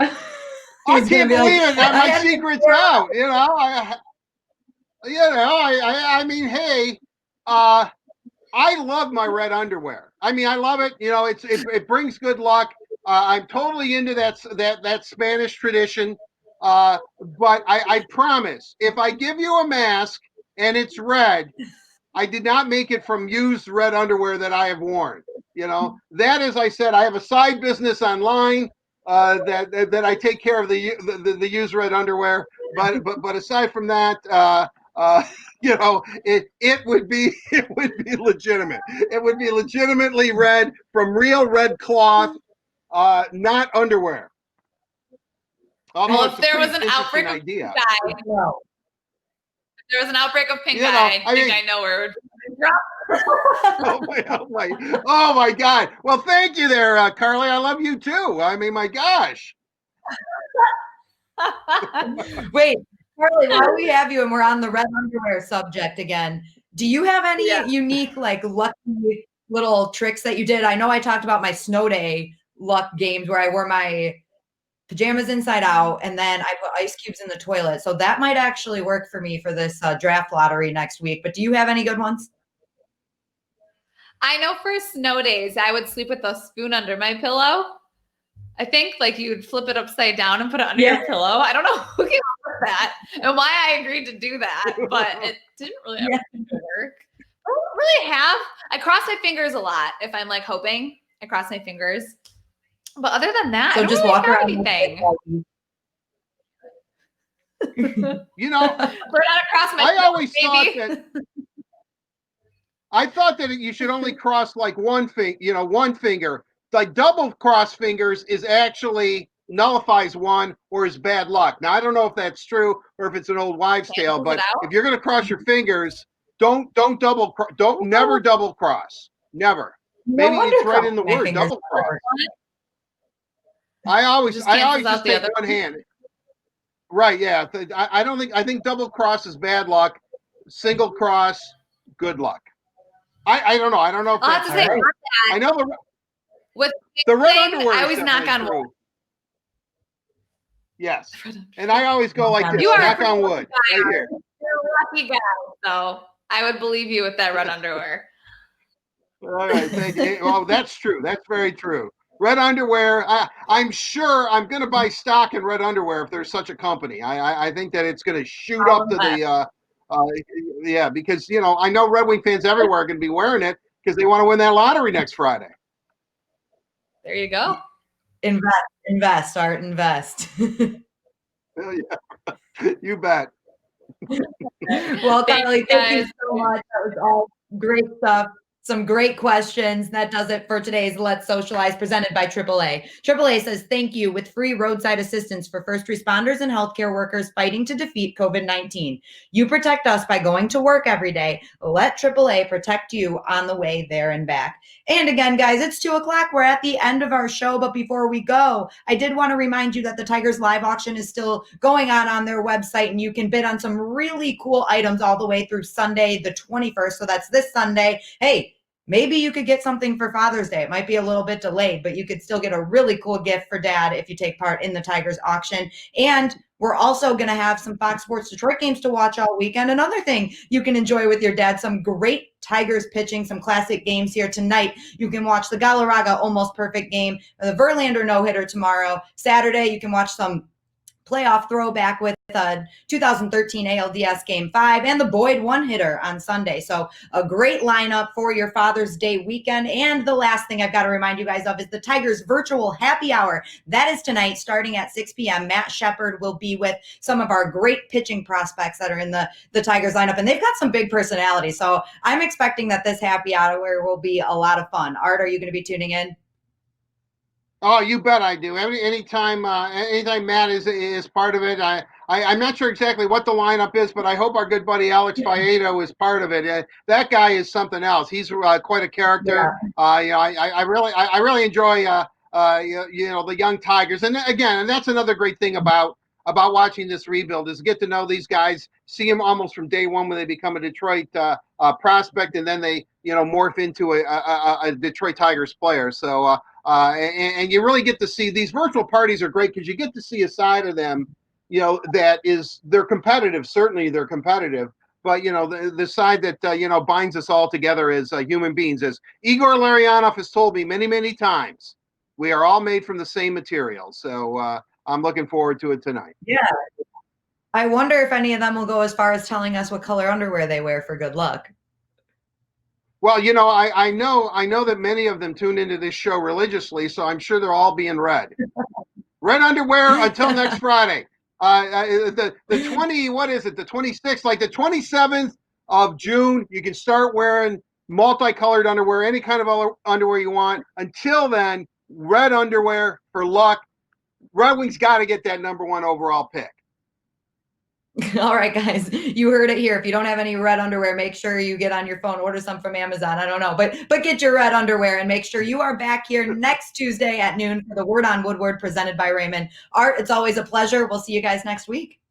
it. I can't believe it. My secret's out. I mean, hey, I love my red underwear. I mean, I love it. It brings good luck. I'm totally into that Spanish tradition. But I promise, if I give you a mask and it's red, I did not make it from used red underwear that I have worn. That, as I said, I have a side business online that I take care of the used red underwear. But aside from that, it would be legitimate. It would be legitimately red from real red cloth, not underwear. Well, if there was an outbreak of pink eye, if there was an outbreak of pink eye, I know where it would drop. Oh my God. Well, thank you there, Carly. I love you too. I mean, my gosh. Wait, Carly, while we have you and we're on the red underwear subject again, do you have any unique, lucky little tricks that you did? I know I talked about my snow day luck games where I wore my pajamas inside out and then I put ice cubes in the toilet. So that might actually work for me for this draft lottery next week. But do you have any good ones? I know for snow days, I would sleep with a spoon under my pillow. I think you'd flip it upside down and put it under your pillow. I don't know who came up with that and why I agreed to do that, but it didn't really work. I don't really have. I cross my fingers a lot if I'm hoping. I cross my fingers. But other than that, so I don't just really walk around anything. Learn how to cross my I always thought that you should only cross one finger. Double cross fingers is actually nullifies one or is bad luck. Now I don't know if that's true or if it's an old wives' tale, but if you're going to cross your fingers, never double cross. Never. Maybe it's right in the word, double cross. I always just take one hand. Right, yeah. I think double cross is bad luck. Single cross, good luck. I don't know. I don't know if that's right. I know the red underwear. I always knock on wood. Yes. And I always go like this, knock on wood. Right here. You're a lucky guy, so I would believe you with that red underwear. All right, thank you. Oh, that's true. That's very true. Red underwear. I'm sure I'm going to buy stock in red underwear if there's such a company. I think that it's going to shoot up to the because I know Red Wing fans everywhere are going to be wearing it because they want to win that lottery next Friday. There you go. Invest, Art, invest. Yeah. You bet. Well, Carly, thank you so much. That was all great stuff. Some great questions. That does it for today's Let's Socialize presented by AAA. AAA says, thank you with free roadside assistance for first responders and healthcare workers fighting to defeat COVID-19. You protect us by going to work every day. Let AAA protect you on the way there and back. And again, guys, it's 2:00. We're at the end of our show. But before we go, I did want to remind you that the Tigers live auction is still going on their website, and you can bid on some really cool items all the way through Sunday, the 21st. So that's this Sunday. Hey, maybe you could get something for Father's Day. It might be a little bit delayed, but you could still get a really cool gift for Dad if you take part in the Tigers auction. And we're also going to have some Fox Sports Detroit games to watch all weekend. Another thing you can enjoy with your dad, some great Tigers pitching, some classic games here tonight. You can watch the Galarraga almost perfect game, the Verlander no-hitter tomorrow. Saturday, you can watch some playoff throwback with 2013 ALDS Game 5 and the Boyd one-hitter on Sunday. So a great lineup for your Father's Day weekend. And the last thing I've got to remind you guys of is the Tigers virtual happy hour. That is tonight starting at 6 p.m. Matt Shepard will be with some of our great pitching prospects that are in the Tigers lineup, and they've got some big personalities. So I'm expecting that this happy hour will be a lot of fun. Art, are you going to be tuning in? Oh, you bet I do. Anytime Matt is part of it, I'm not sure exactly what the lineup is, but I hope our good buddy Alex Faedo is part of it. That guy is something else. He's quite a character. Yeah. I really enjoy the young Tigers, and again, and that's another great thing about watching this rebuild is get to know these guys, see them almost from day one when they become a Detroit prospect, and then they morph into a Detroit Tigers player. So. And you really get to see these virtual parties are great because you get to see a side of them, they're competitive. Certainly they're competitive, but the side that binds us all together as human beings, as Igor Larionov has told me many, many times, we are all made from the same material. So I'm looking forward to it tonight. Yeah. I wonder if any of them will go as far as telling us what color underwear they wear for good luck. Well, I know that many of them tune into this show religiously, so I'm sure they're all being red. Red underwear until next Friday. The 26th, like the 27th of June, you can start wearing multicolored underwear, any kind of underwear you want. Until then, red underwear for luck. Red Wings got to get that #1 overall pick. All right, guys, you heard it here. If you don't have any red underwear, make sure you get on your phone, order some from Amazon. I don't know, but get your red underwear and make sure you are back here next Tuesday at noon for the Word on Woodward presented by Raymond. Art, it's always a pleasure. We'll see you guys next week.